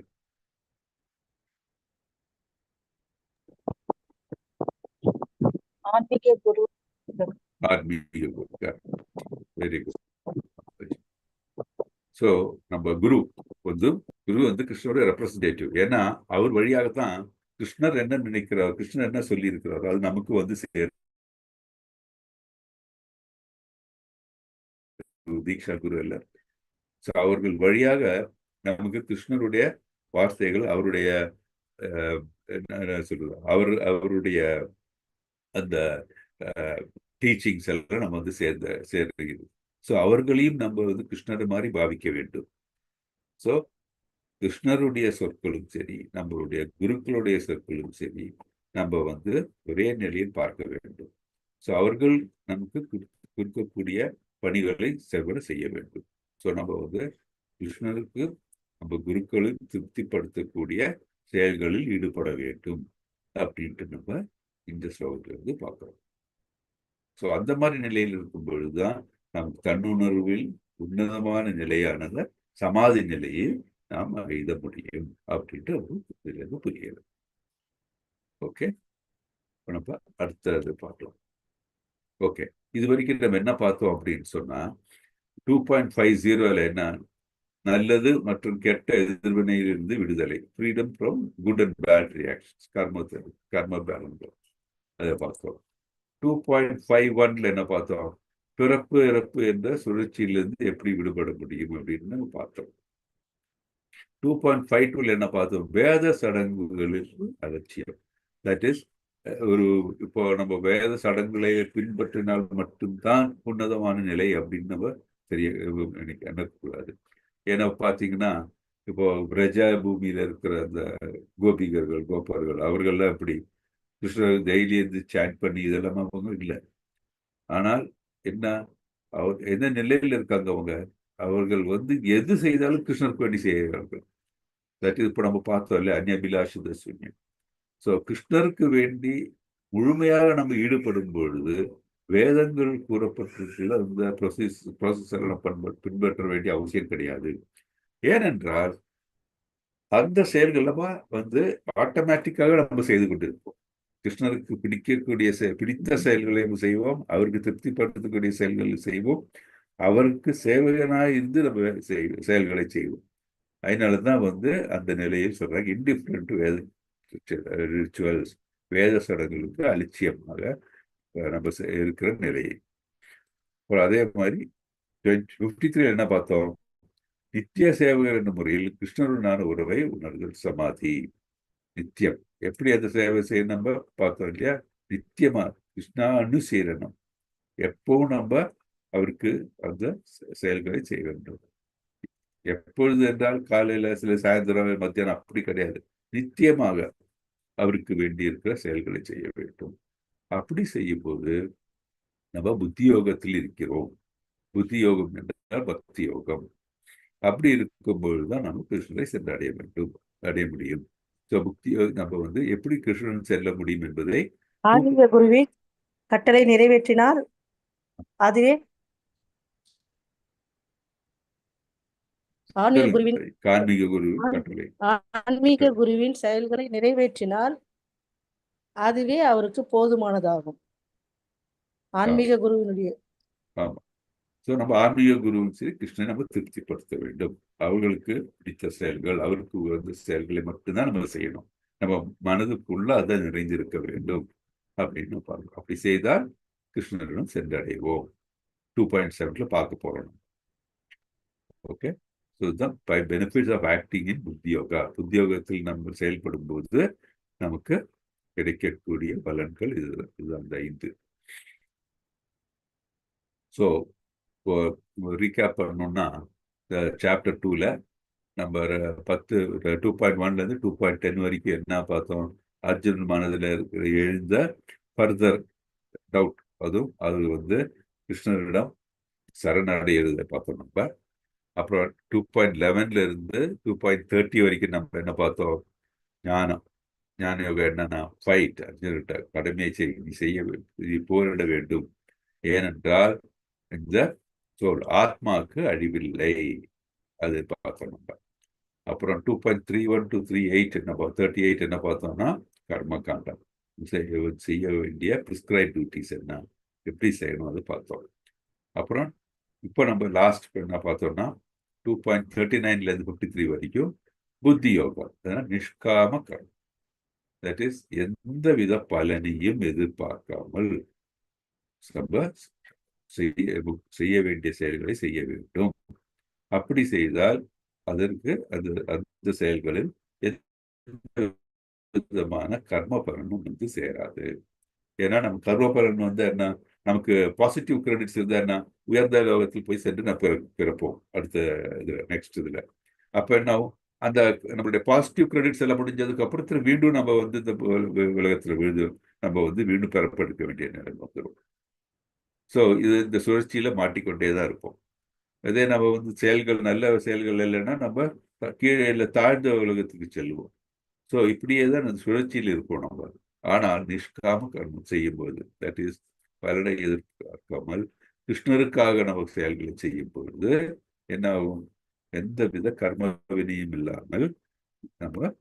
[SPEAKER 4] ஆன்மீக குரு.
[SPEAKER 1] ஆன்மீக குரு. Very good. ஸோ நம்ம குரு வந்து கிருஷ்ணரோட ரெப்ரசன்டேட்டிவ். ஏன்னா அவர் வழியாகத்தான் கிருஷ்ணர் என்ன நினைக்கிறார், கிருஷ்ணர் என்ன சொல்லி இருக்கிறார், அது நமக்கு வந்து தீக்ஷா குரு அல்ல. ஸோ அவர்கள் வழியாக நமக்கு கிருஷ்ணருடைய வார்த்தைகள், அவருடைய என்ன சொல்றது, அவருடைய அந்த டீச்சிங்ஸ் எல்லாம் நம்ம வந்து சேர்ந்துகிறது. ஸோ அவர்களையும் நம்ம வந்து கிருஷ்ணர் மாதிரி பாவிக்க வேண்டும். ஸோ கிருஷ்ணருடைய சொற்களும் சரி, நம்மளுடைய குருக்களுடைய சொற்களும் சரி, நம்ம வந்து ஒரே நிலையில் பார்க்க வேண்டும். ஸோ அவர்கள் நமக்கு கொடுக்கக்கூடிய பணிகளை செவ்வர செய்ய வேண்டும். ஸோ நம்ம வந்து கிருஷ்ணருக்கு நம்ம குருக்களும் திருப்திப்படுத்தக்கூடிய செயல்களில் ஈடுபட வேண்டும் அப்படின்ட்டு நம்ம இந்த ஸ்லோகத்திலிருந்து பார்க்கிறோம். ஸோ அந்த மாதிரி நிலையில் இருக்கும் பொழுதுதான் நமக்கு தன்னுணர்வில் உன்னதமான நிலையானத சமாதி நிலையை நாம் எழுத முடியும் அப்படின்ட்டு இதுலேருந்து புரியுது. ஓகே, நம்ம அடுத்தது பார்க்கலாம். ஓகே, இது வரைக்கும் நம்ம என்ன பார்த்தோம் அப்படின்னு சொன்னா 2.50 என்ன, நல்லது மற்றும் கெட்ட எதிர்வினையிலிருந்து விடுதலை, freedom from good and bad reactions, கர்ம பேலன்ஸ், அதை பார்த்தோம். 2.51 என்ன பார்த்தோம், பிறப்பு இறப்பு என்ற சுழற்சியிலிருந்து எப்படி விடுபட முடியும் அப்படின்னு நம்ம பார்த்தோம். 2.52 என்ன பார்த்தோம், வேத சடங்குகளில் அலட்சியம். தட் இஸ் இப்போ நம்ம வேத சடங்குகளை பின்பற்றினால் மட்டும்தான் உன்னதமான நிலை அப்படின்னு நம்ம எண்ணக்கூடாது. ஏன்னா பார்த்தீங்கன்னா இப்போ பிரஜா பூமியில இருக்கிற அந்த கோபர்கள் அவர்கள்லாம் எப்படி கிருஷ்ணர் டெய்லி இருந்து சாட் பண்ணி இதெல்லாம் அவங்க இல்லை. ஆனால் என்ன, என்ன நிலையில் இருக்காங்க அவங்க, அவர்கள் வந்து எது செய்தாலும் கிருஷ்ணருக்கு வேண்டி செய்கிறார்கள். தட் இஸ் இப்போ நம்ம பார்த்தோம் இல்லை, அந்நியபிலாஷித சூன்யம். ஸோ கிருஷ்ணருக்கு வேண்டி முழுமையாக நம்ம ஈடுபடும் பொழுது வேதங்கள் கூறப்பட்டிருக்கிற அந்த ப்ரொசீஜர் பின்பற்ற வேண்டிய அவசியம் கிடையாது. ஏனென்றால் அந்த செயல்களமா வந்து ஆட்டோமேட்டிக்காக நம்ம செய்து கொண்டிருப்போம். கிருஷ்ணருக்கு பிடித்த செயல்களை செய்வோம், அவருக்கு திருப்திப்படுத்தக்கூடிய செயல்களை செய்வோம், அவருக்கு சேவகனாக இருந்து நம்ம செயல்களை செய்வோம். அதனாலதான் வந்து அந்த நிலையை சொல்றாங்க இன்டிஃபரண்ட் வேத ரிச்சுவல்ஸ், வேத சடங்குகளுக்கு அலட்சியமாக நம்ம இருக்கிற நிலையை. அதே மாதிரி 53 என்ன பார்த்தோம், நித்திய சேவகர் என்ற முறையில் கிருஷ்ணருடனான உறவை உணர்தல் சமாதி. நித்தியம் எப்படி அந்த சேவை செய்ய நம்ம பார்த்தோம் இல்லையா, நித்தியமா கிருஷ்ணா அனுசீலனம், எப்பவும் நம்ம அவருக்கு அந்த செயல்களை செய்ய வேண்டும். எப்பொழுது என்றால் காலையில சில சாயந்தரம் மத்தியானம் அப்படி கிடையாது, நித்தியமாக அவருக்கு வேண்டி இருக்கிற செயல்களை செய்ய வேண்டும். அப்படி செய்யும் போது நம்ம புத்தி யோகத்தில் இருக்கிறோம். புத்தி யோகம் என்றால் பக்தி யோகம். அப்படி இருக்கும்பொழுதுதான் நம்ம கிருஷ்ணரை அடைய முடியும். புக்தி நம்ம வந்து எப்படி கிருஷ்ணன் செல்ல முடியும் என்பதை
[SPEAKER 5] ஆன்மீக குருவின் கட்டளை நிறைவேற்றினால் அதுவே ஆன்மீக குருவின் செயல்களை நிறைவேற்றினால் அதுவே அவருக்கு போதுமானதாகும். ஆன்மீக குருவினுடைய
[SPEAKER 1] ஆமா. ஸோ நம்ம ஆன்மீக குருவும் சரி கிருஷ்ணனை நம்ம திருப்திப்படுத்த வேண்டும். அவர்களுக்கு பிடித்த செயல்கள், அவருக்கு உகந்த செயல்களை மட்டும்தான் நம்ம செய்யணும். நம்ம மனதுக்குள்ள அதை நிறைந்திருக்க வேண்டும் அப்படின்னு பார்க்கணும். அப்படி செய்தால் கிருஷ்ணரிடம் சென்றடைவோம். 2.7 பார்க்க போறோம். ஓகே, ஸோ இதுதான் பெனிஃபிட்ஸ் ஆஃப் ஆக்டிங் இன் புத்தி யோகா. புத்தி யோகத்தில் நம்ம செயல்படும் போது நமக்கு கிடைக்கக்கூடிய பலன்கள் இது அந்த 5. ஸோ ரீகேப் பண்ணணும்னா சாப்டர் 2ல நம்ம 2.1 2.10 வரைக்கும் என்ன பார்த்தோம், அர்ஜுனன் மனதில் எழுந்த ஃபர்தர் டவுட், அதுவும் அது வந்து கிருஷ்ணரிடம் சரணடைகிறத பார்த்தோம் நம்ம. அப்புறம் 2.11 இருந்து 2.30 வரைக்கும் நம்ம என்ன பார்த்தோம், ஞான யோகா என்னன்னா ஃபைட், அர்ஜுன்கிட்ட கடமையை நீ போரிட வேண்டும். ஏனென்றால் இந்த சொல் ஆத்மாவுக்கு அழிவில்லை, அது பார்த்தோம் நம்ம. அப்புறம் 2.31 to 38 என்ன 38 என்ன பார்த்தோம்னா கர்ம காண்டம், செய்ய வேண்டிய பிரிஸ்கிரைப் டியூட்டிஸ் என்ன, எப்படி செய்யணும் அது பார்த்தோம். அப்புறம் இப்போ நம்ம லாஸ்ட் என்ன பார்த்தோம்னா 2.39 53 வரைக்கும் புத்தி யோகம், அதனால் நிஷ்காம கர்மம், தட் இஸ் எந்த வித பலனையும் எதிர்பார்க்காமல் நம்ம செய்ய வேண்டிய செயல்களை செய்ய வேண்டும். அப்படி செய்தால் அதற்கு அந்த செயல்களில் எந்த விதமான கர்ம பலனும் வந்து சேராது. ஏன்னா நம்ம கர்ம பலன் வந்து என்ன, நமக்கு பாசிட்டிவ் கிரெடிட்ஸ் இருந்தா என்ன, உயர்ந்த லோகத்தில் போய் சென்று நம்ம பிறப்போம் அடுத்த இது நெக்ஸ்ட் இதுல. அப்ப என்ன ஆகும், அந்த நம்மளுடைய பாசிட்டிவ் கிரெடிட்ஸ் எல்லாம் முடிஞ்சதுக்கு அப்புறம் மீண்டும் நம்ம வந்து இந்த உலகத்துல விழுது நம்ம வந்து மீண்டும் பிறப்பெடுக்க வேண்டிய நிலைமை வந்துடும். ஸோ இந்த சுழற்சியில மாட்டிக்கொண்டே தான் இருப்போம். அதே நம்ம வந்து செயல்கள் நல்ல செயல்கள் இல்லைன்னா நம்ம கீழே இல்லை தாழ்ந்த உலகத்துக்கு செல்லுவோம். ஸோ இப்படியே தான் அந்த சுழற்சியில் இருப்போம் நம்ம. ஆனால் நிஷ்காம கர்மம் செய்யும்போது, தட் இஸ் பலனை எதிர்பார்க்காமல் கிருஷ்ணருக்காக நம்ம செயல்களை செய்யும் பொழுது என்ன ஆகும், எந்தவித கர்ம வினையும் இல்லாமல் நம்ம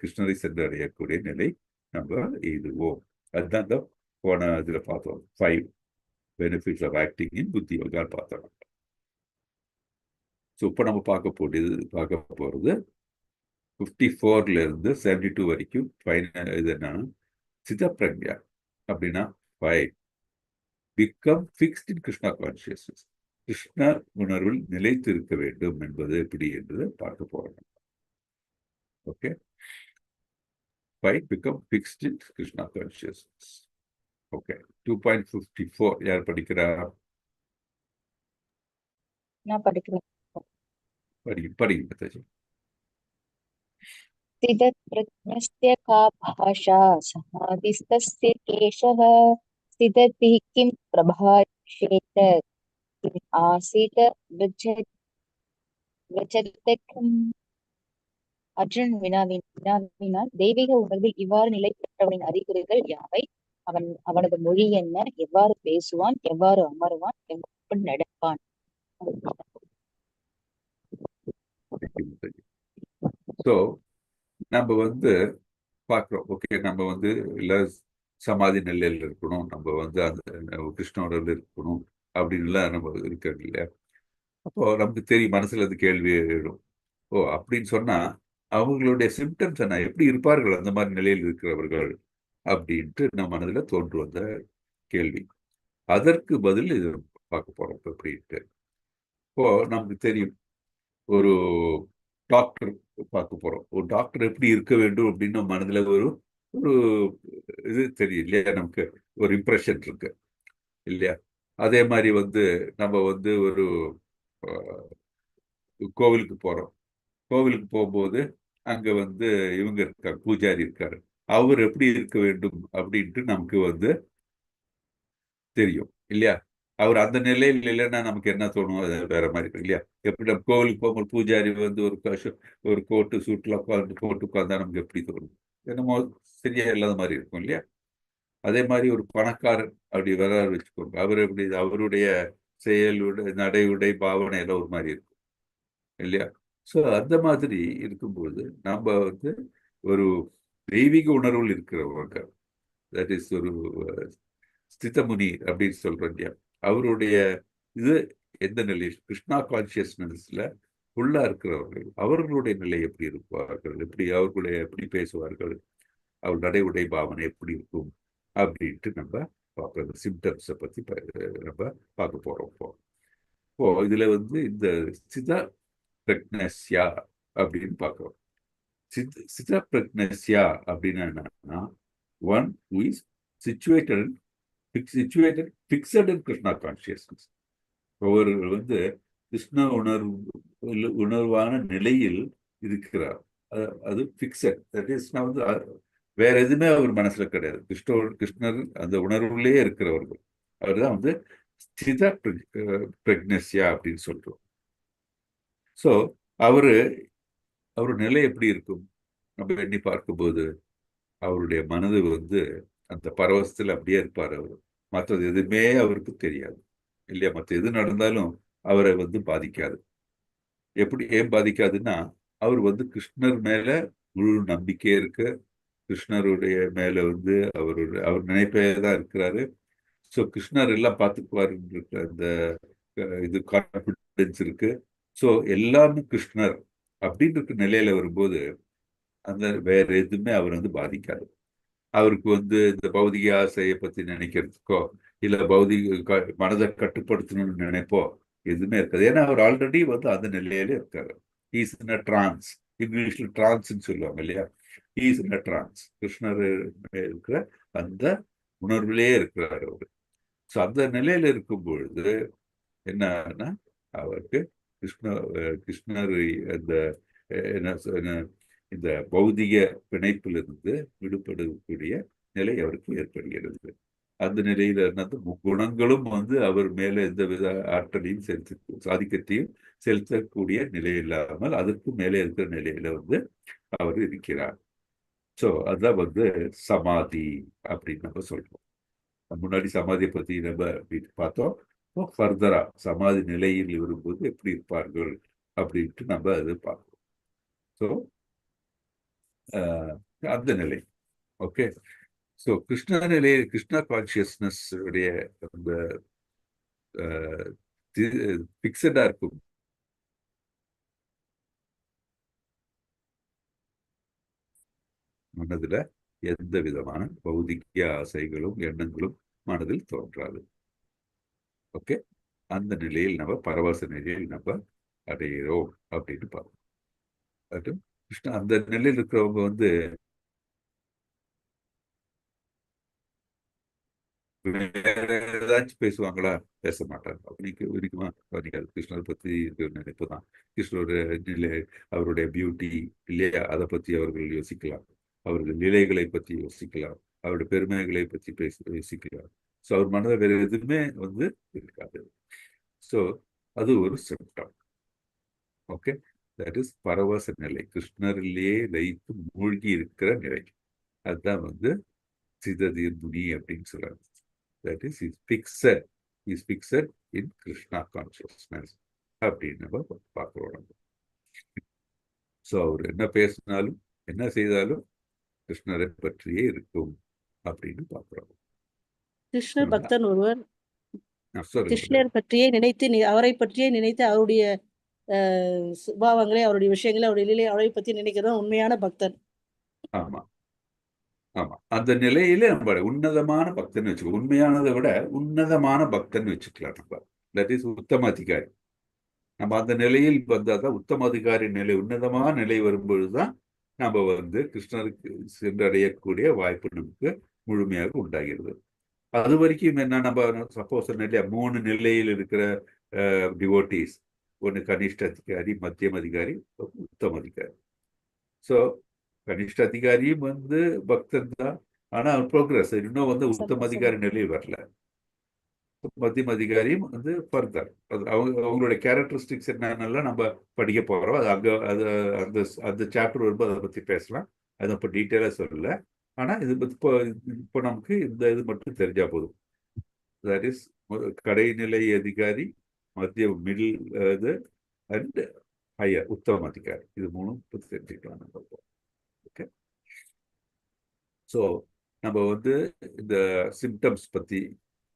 [SPEAKER 1] கிருஷ்ணரை சென்றடையக்கூடிய நிலை நம்ம எய்துவோம். அதுதான் இந்த போன இதுல பார்த்தோம், 5 benefits of acting in புத்தி யோகா பார்த்தோம். ஸோ இப்போ நம்ம பார்க்க போறது 54 இருந்து 72 வரைக்கும் இது என்னன்னா சித பிரக்ஞா அப்படின்னா 5 பிகம் ஃபிக்ஸ்ட் இன் கிருஷ்ணா கான்சியஸ்னஸ், கிருஷ்ண உணர்வில் நிலைத்து இருக்க வேண்டும் என்பது எப்படி என்று பார்க்க போறோம். ஓகே, 5 பிகம் ஃபிக்ஸ்ட் இன் கிருஷ்ணா கான்சியஸ்னஸ். ஓகே, 2.54 யார் படிக்கிறா?
[SPEAKER 4] நான் படிக்கிறேன்.
[SPEAKER 1] படிங்க.
[SPEAKER 4] स्थितप्रज्ञस्य का भाषा समाधिस्तस्य केशः स्थिततिः किं प्रभाषेत किम् आसीत व्रजतकम्. அர்ஜுன் வினாவினால் தெய்வீக உணர்வில் இவ்வாறு நிலை பெற்றவனின் அறிகுறிகள் யாவை? அவனது மொழி என்ன? எவ்வாறு பேசுவான்? எவ்வாறு அமருவான்? எப்படி நடப்பான்?
[SPEAKER 1] ஸோ நம்ம வந்து பார்க்குறோம், ஓகே, நம்ம வந்து இல்லை சமாதி நிலையில் இருக்கணும், நம்ம வந்து அந்த கிருஷ்ணோட இருக்கணும் அப்படின்லாம் நம்ம இருக்கிறது இல்லையா. அப்போ நமக்கு தெரியும், மனசுல அது கேள்வி எழும். ஓ, அப்படின்னு சொன்னா அவங்களுடைய சிம்டம்ஸ் என்ன, எப்படி இருப்பார்கள் அந்த மாதிரி நிலையில் இருக்கிறவர்கள் அப்படின்ட்டு நம்ம மனதில் தோன்று வந்த கேள்வி. அதற்கு பதில் இது பார்க்க போறோம் அப்படின்ட்டு. இப்போ நமக்கு தெரியும், ஒரு டாக்டர் பார்க்க போறோம். ஒரு டாக்டர் எப்படி இருக்க வேண்டும் அப்படின்னு நம்ம மனதில் ஒரு இது தெரியும் இல்லையா, நமக்கு ஒரு இம்ப்ரெஷன் இருக்கு இல்லையா. அதே மாதிரி வந்து நம்ம வந்து ஒரு கோவிலுக்கு போறோம். கோவிலுக்கு போகும்போது அங்க வந்து இவங்க இருக்காங்க, பூஜாரி இருக்காரு, அவர் எப்படி இருக்க வேண்டும் அப்படின்ட்டு நமக்கு வந்து தெரியும் இல்லையா. அவர் அந்த நிலையில் இல்லைன்னா நமக்கு என்ன தோணும், அது வேற மாதிரி இருக்கு இல்லையா. எப்படி நம்ம கோவிலுக்கு போகும்போது பூஜாரி வந்து ஒரு கோட்டு சூட்ல போட்டு உட்கார்ந்தா நமக்கு எப்படி தோணும், என்னமோ சரியா இல்லாத மாதிரி இருக்கும் இல்லையா. அதே மாதிரி ஒரு பணக்காரர் அப்படி வர வச்சுக்கோங்க, அவர் எப்படி, அவருடைய செயலுடைய நடை உடை பாவனை எல்லாம் ஒரு மாதிரி இருக்கும் இல்லையா. ஸோ அந்த மாதிரி இருக்கும்போது நம்ம வந்து ஒரு தெய்வீக உணர்வில் இருக்கிறவங்க, தட் இஸ் ஒரு ஸ்திதமுனி அப்படின்னு சொல்றோம் இல்லையா, அவருடைய இது எந்த நிலையில் கிருஷ்ணா கான்சியஸ்னஸ்ல ஃபுல்லா இருக்கிறவர்கள், அவர்களுடைய நிலை எப்படி இருப்பார்கள், எப்படி பேசுவார்கள், அவர் நடை உடை பாவனை எப்படி இருக்கும் அப்படின்ட்டு நம்ம பார்க்குறது. சிம்டம்ஸை பற்றி நம்ம பார்க்க போறோம். இப்போ இதுல வந்து இந்த சித பிரக்னஸ்யா அப்படின்னு பார்க்கிறோம். சித பிரக்னஸ்யா அப்படின்னா என்னன்னா, one who is situated fixed in Krishna consciousness. ஒருவர் வந்து கிருஷ்ண உணர்வான நிலையில் இருக்கிறார், அது ஃபிக்ஸட். தட் இஸ் வந்து வேற எதுவுமே அவர் மனசுல கிடையாது, கிருஷ்ணர் அந்த உணர்வுலேயே இருக்கிறவர்கள், அவர் தான் வந்து ஸ்தித பிரக்னஸ்யா அப்படின்னு சொல்றோம். ஸோ அவரு நிலை எப்படி இருக்கும் நம்ம எண்ணி பார்க்கும்போது, அவருடைய மனது வந்து அந்த பரவசத்தில் அப்படியே இருப்பார். அவர் மற்றது எதுவுமே அவருக்கு தெரியாது இல்லையா? மற்ற எது நடந்தாலும் அவரை வந்து பாதிக்காது. எப்படி ஏன் பாதிக்காதுன்னா, அவர் வந்து கிருஷ்ணர் மேல முழு நம்பிக்கை இருக்கு. கிருஷ்ணருடைய மேல வந்து அவர் நினைப்பே தான் இருக்கிறாரு. ஸோ கிருஷ்ணர் எல்லாம் பார்த்துக்குவாருன்ற அந்த இது கான்பிடன்ஸ் இருக்கு. ஸோ எல்லாமே கிருஷ்ணர் அப்படின்ற நிலையில வரும்போது அந்த வேற எதுவுமே அவர் வந்து பாதிக்காது. அவருக்கு வந்து இந்த பௌதிக ஆசையை பத்தி நினைக்கிறதுக்கோ இல்ல பௌதிக மனதை கட்டுப்படுத்தணும்னு நினைப்போ எதுவுமே இருக்காது. ஏன்னா அவர் ஆல்ரெடி வந்து அந்த நிலையில இருக்காரு. Is in a trance. இங்கிலீஷ்ல டிரான்ஸ்ன்னு சொல்லுவாங்க இல்லையா? Is in a trance. கிருஷ்ணர் இருக்கிற அந்த உணர்விலேயே இருக்கிறார் அவர். ஸோ அந்த நிலையில இருக்கும் பொழுது என்னன்னா அவருக்கு கிருஷ்ணர் அந்த என்ன இந்த பௌதிக பிணைப்பிலிருந்து விடுபடக்கூடிய நிலை அவருக்கு ஏற்படுகிறது. அந்த நிலையில என்னது குணங்களும் வந்து அவர் மேல எந்த வித ஆற்றலையும் ஆதிக்கத்தையும் செலுத்தக்கூடிய நிலை இல்லாமல் அதற்கு மேலே இருக்கிற நிலையில வந்து அவர் இருக்கிறார். ஸோ அதான் வந்து சமாதி அப்படின்னு நம்ம சொல்றோம். முன்னாடி சமாதியை பத்தி நம்ம பார்த்தோம். ஃபர்தரா சமாதி நிலையில் வரும்போது எப்படி இருப்பார்கள் அப்படின்ட்டு நம்ம அது பார்க்கிறோம். ஸோ அந்த நிலை ஓகே. ஸோ கிருஷ்ணா கான்சியஸ்னஸ் உடைய அந்த பிக்சடா இருக்கும் மனதுல எந்த விதமான பௌதிக ஆசைகளும் எண்ணங்களும் மனதில் தோன்றாது. ஓகே, அந்த நிலையில் நம்ம பரவச நிலையில் நம்ம அடைகிறோம் அப்படின்னு பார்ப்போம். அது கிருஷ்ணா அந்த நிலையில் இருக்கிறவங்க வந்து வேற ஏதாச்சும் பேசுவாங்களா? பேச மாட்டாங்க. இருக்குமா? வராது. கிருஷ்ணரை பத்தி நினைப்பு தான். கிருஷ்ணருடைய நிலை, அவருடைய பியூட்டி இல்லையா, அதை பத்தி அவர்கள் யோசிக்கலாம். அவர்கள் நிலைகளை பற்றி யோசிக்கலாம். அவருடைய பெருமைகளை பற்றி யோசிக்கலாம். ஸோ அவர் மனதில் வேற எதுவுமே வந்து இருக்காது. ஸோ அது ஒரு சிம்டம். ஓகே, தட் இஸ் பரவச நிலை. கிருஷ்ணரிலேயே லயித்து மூழ்கி இருக்கிற நிலை. அதுதான் வந்து சிததீர் முனி அப்படின்னு சொல்றாங்க. That is fixed in Krishna consciousness அப்படின்னு நம்ம பார்க்கிறோம். ஸோ அவர் என்ன பேசினாலும் என்ன செய்தாலும் கிருஷ்ணரை பற்றியே இருக்கும் அப்படின்னு பார்க்கிறோம்.
[SPEAKER 5] கிருஷ்ணர் பக்தன் ஒருவர்
[SPEAKER 1] சொல்லுங்க.
[SPEAKER 5] கிருஷ்ணர் பற்றியே நினைத்து அவரை பற்றியே நினைத்து அவருடைய சுபாவங்களை, அவருடைய விஷயங்களை, அவருடைய நிலையை, அவரை பற்றி நினைக்கிறதா உண்மையான பக்தன்.
[SPEAKER 1] ஆமா ஆமா, அந்த நிலையில நம்ம உன்னதமான பக்தன் வச்சுக்கோ. உண்மையானதை விட உன்னதமான பக்தன் வச்சுக்கலாம் நம்ம. தட் இஸ் உத்தம அதிகாரி. நம்ம அந்த நிலையில் வந்தாதான் உத்தம அதிகாரி நிலை, உன்னதமான நிலை வரும்பொழுதுதான் நம்ம வந்து கிருஷ்ணருக்கு சென்றடையக்கூடிய வாய்ப்பு நமக்கு முழுமையாக உண்டாகிறது. அது வரைக்கும் என்ன, நம்ம சப்போஸ் இல்லையா 3 நிலையில் இருக்கிற டிவோட்டீஸ், ஒன்று கனிஷ்ட அதிகாரி, மத்தியம் அதிகாரி, உத்தம அதிகாரி. ஸோ கனிஷ்ட அதிகாரியும் வந்து பக்தன் தான். ஆனா ப்ரோக்ரஸ் இன்னும் வந்து உத்தம அதிகாரி நிலையில் வரல. மத்தியம் அதிகாரியும் வந்து ஃபர்தர் அவங்களுடைய கேரக்டரிஸ்டிக்ஸ் என்னென்னலாம் நம்ம படிக்க போறோம். அது அங்கே அது அந்த சாப்டர் வரும்போது அதை பற்றி பேசலாம். அதை இப்போ டீட்டெயிலாக சொல்லல. ஆனா இது இப்போ நமக்கு இந்த இது மட்டும் தெரிஞ்சா போதும். தட் இஸ் கடைநிலை அதிகாரி, மத்திய மிடில் இது அண்ட் ஹையர் உத்தம அதிகாரி. இது 3 பற்றி தெரிஞ்சுக்கலாம் நம்ம. ஓகே, ஸோ நம்ம வந்து இந்த சிம்டம்ஸ் பற்றி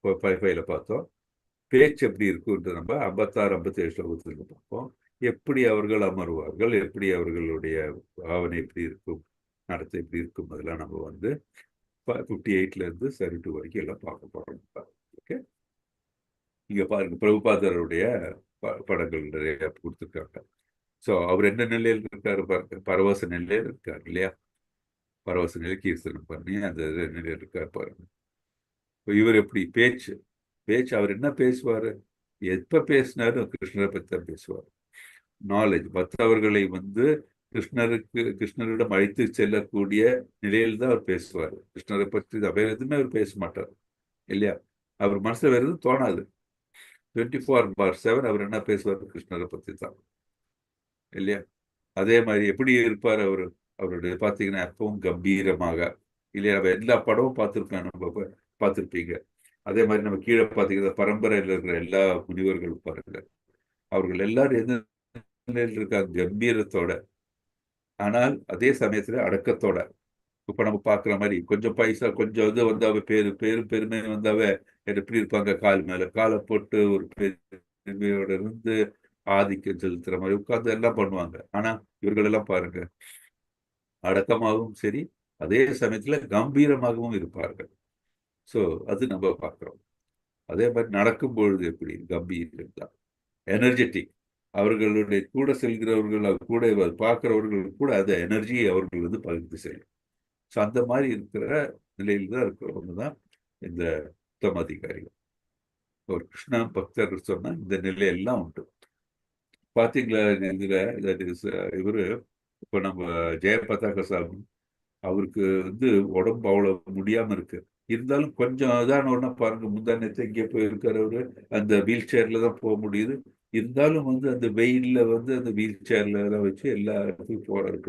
[SPEAKER 1] 5.5ல பார்த்தோம். பேச்சு எப்படி இருக்குன்றது நம்ம 56, 57 ஸ்லோகத்தில் பார்ப்போம். எப்படி அவர்கள் அமருவார்கள், எப்படி அவர்களுடைய பாவனை எப்படி இருக்கும், நடத்தை எப்படி இருக்கும், அதெல்லாம் நம்ம வந்து 58ல இருந்து 32 வரைக்கும் எல்லாம் பார்க்க போறோம். ஓகே, இங்க பாருங்க, பிரபுபாதருடைய படங்கள் நிறைய கொடுத்துருக்காங்க. ஸோ அவர் என்ன நிலையில் இருக்காரு பாருங்க, பரவச நிலையில் இருக்காரு இல்லையா? பரவச நிலை கீர்த்தனம் பண்ணி அந்த நிலையில் இருக்காரு பாருங்க. இவர் எப்படி பேச்சு அவர் என்ன பேசுவாரு, எப்ப பேசினாரும் கிருஷ்ணரை பற்றி தான் பேசுவார். நாலேஜ், மற்றவர்களை வந்து கிருஷ்ணரிடம் அழைத்து செல்லக்கூடிய நிலையில் தான் அவர் பேசுவார். கிருஷ்ணரை பற்றி வேற எதுவுமே அவர் பேச மாட்டார் இல்லையா? அவர் மனசுல வேற எதுவும் தோணாது. 24/7 அவர் என்ன பேசுவார், கிருஷ்ணரை பற்றி தான் இல்லையா? அதே மாதிரி எப்படி இருப்பார் அவருடைய பார்த்தீங்கன்னா எப்பவும் கம்பீரமாக இல்லையா? எல்லா படமும் பார்த்துருப்பேன், நம்ம பார்த்துருப்பீங்க. அதே மாதிரி நம்ம கீழே பார்த்தீங்கன்னா பரம்பரையில் இருக்கிற எல்லா முனிவர்களும் பாருங்க, அவர்கள் எல்லாரும் எந்த நிலையில் இருக்காங்க? கம்பீரத்தோட, ஆனால் அதே சமயத்துல அடக்கத்தோட. இப்ப நம்ம பாக்குற மாதிரி கொஞ்சம் பைசா கொஞ்சம் இது வந்தாவே பெருமை வந்தாவே எப்படி இருப்பாங்க? கால் மேல காலை போட்டு ஒரு பெருமையோட இருந்து ஆதிக்கம் செலுத்துற மாதிரி உட்கார்ந்து எல்லாம் பண்ணுவாங்க. ஆனா இவர்கள் எல்லாம் பாருங்க, அடக்கமாகவும் சரி, அதே சமயத்துல கம்பீரமாகவும் இருப்பார்கள். சோ அது நம்ம பார்க்கிறோம். அதே மாதிரி நடக்கும் பொழுது எப்படி கம்பீரம் தான், எனர்ஜெட்டிக். அவர்களுடைய கூட செல்கிறவர்கள், கூட பார்க்கிறவர்கள் கூட அந்த எனர்ஜியை அவர்கள் வந்து பகிர்ந்து செல்லும். ஸோ அந்த மாதிரி இருக்கிற நிலையில் தான் இருக்கிறவங்க தான் இந்த உத்தம அதிகாரிகள். ஒரு கிருஷ்ண பக்தர் சொன்னா இந்த நிலையெல்லாம் உண்டு. பாத்தீங்களா? இதுல இவரு இப்ப நம்ம ஜெயபதாகா சாமி, அவருக்கு வந்து உடம்பு அவ்வளவு முடியாம இருக்கு. இருந்தாலும் கொஞ்சம் அதான உடனே பாருங்க, முந்தானத்தை இங்கே போயிருக்காரு அவரு. அந்த வீல் சேர்ல தான் போக முடியுது. இருந்தாலும் வந்து அந்த வெயில்ல வந்து அந்த வீல் சேர்ல எல்லாம் வச்சு எல்லா இடத்துக்கும் போறாரு.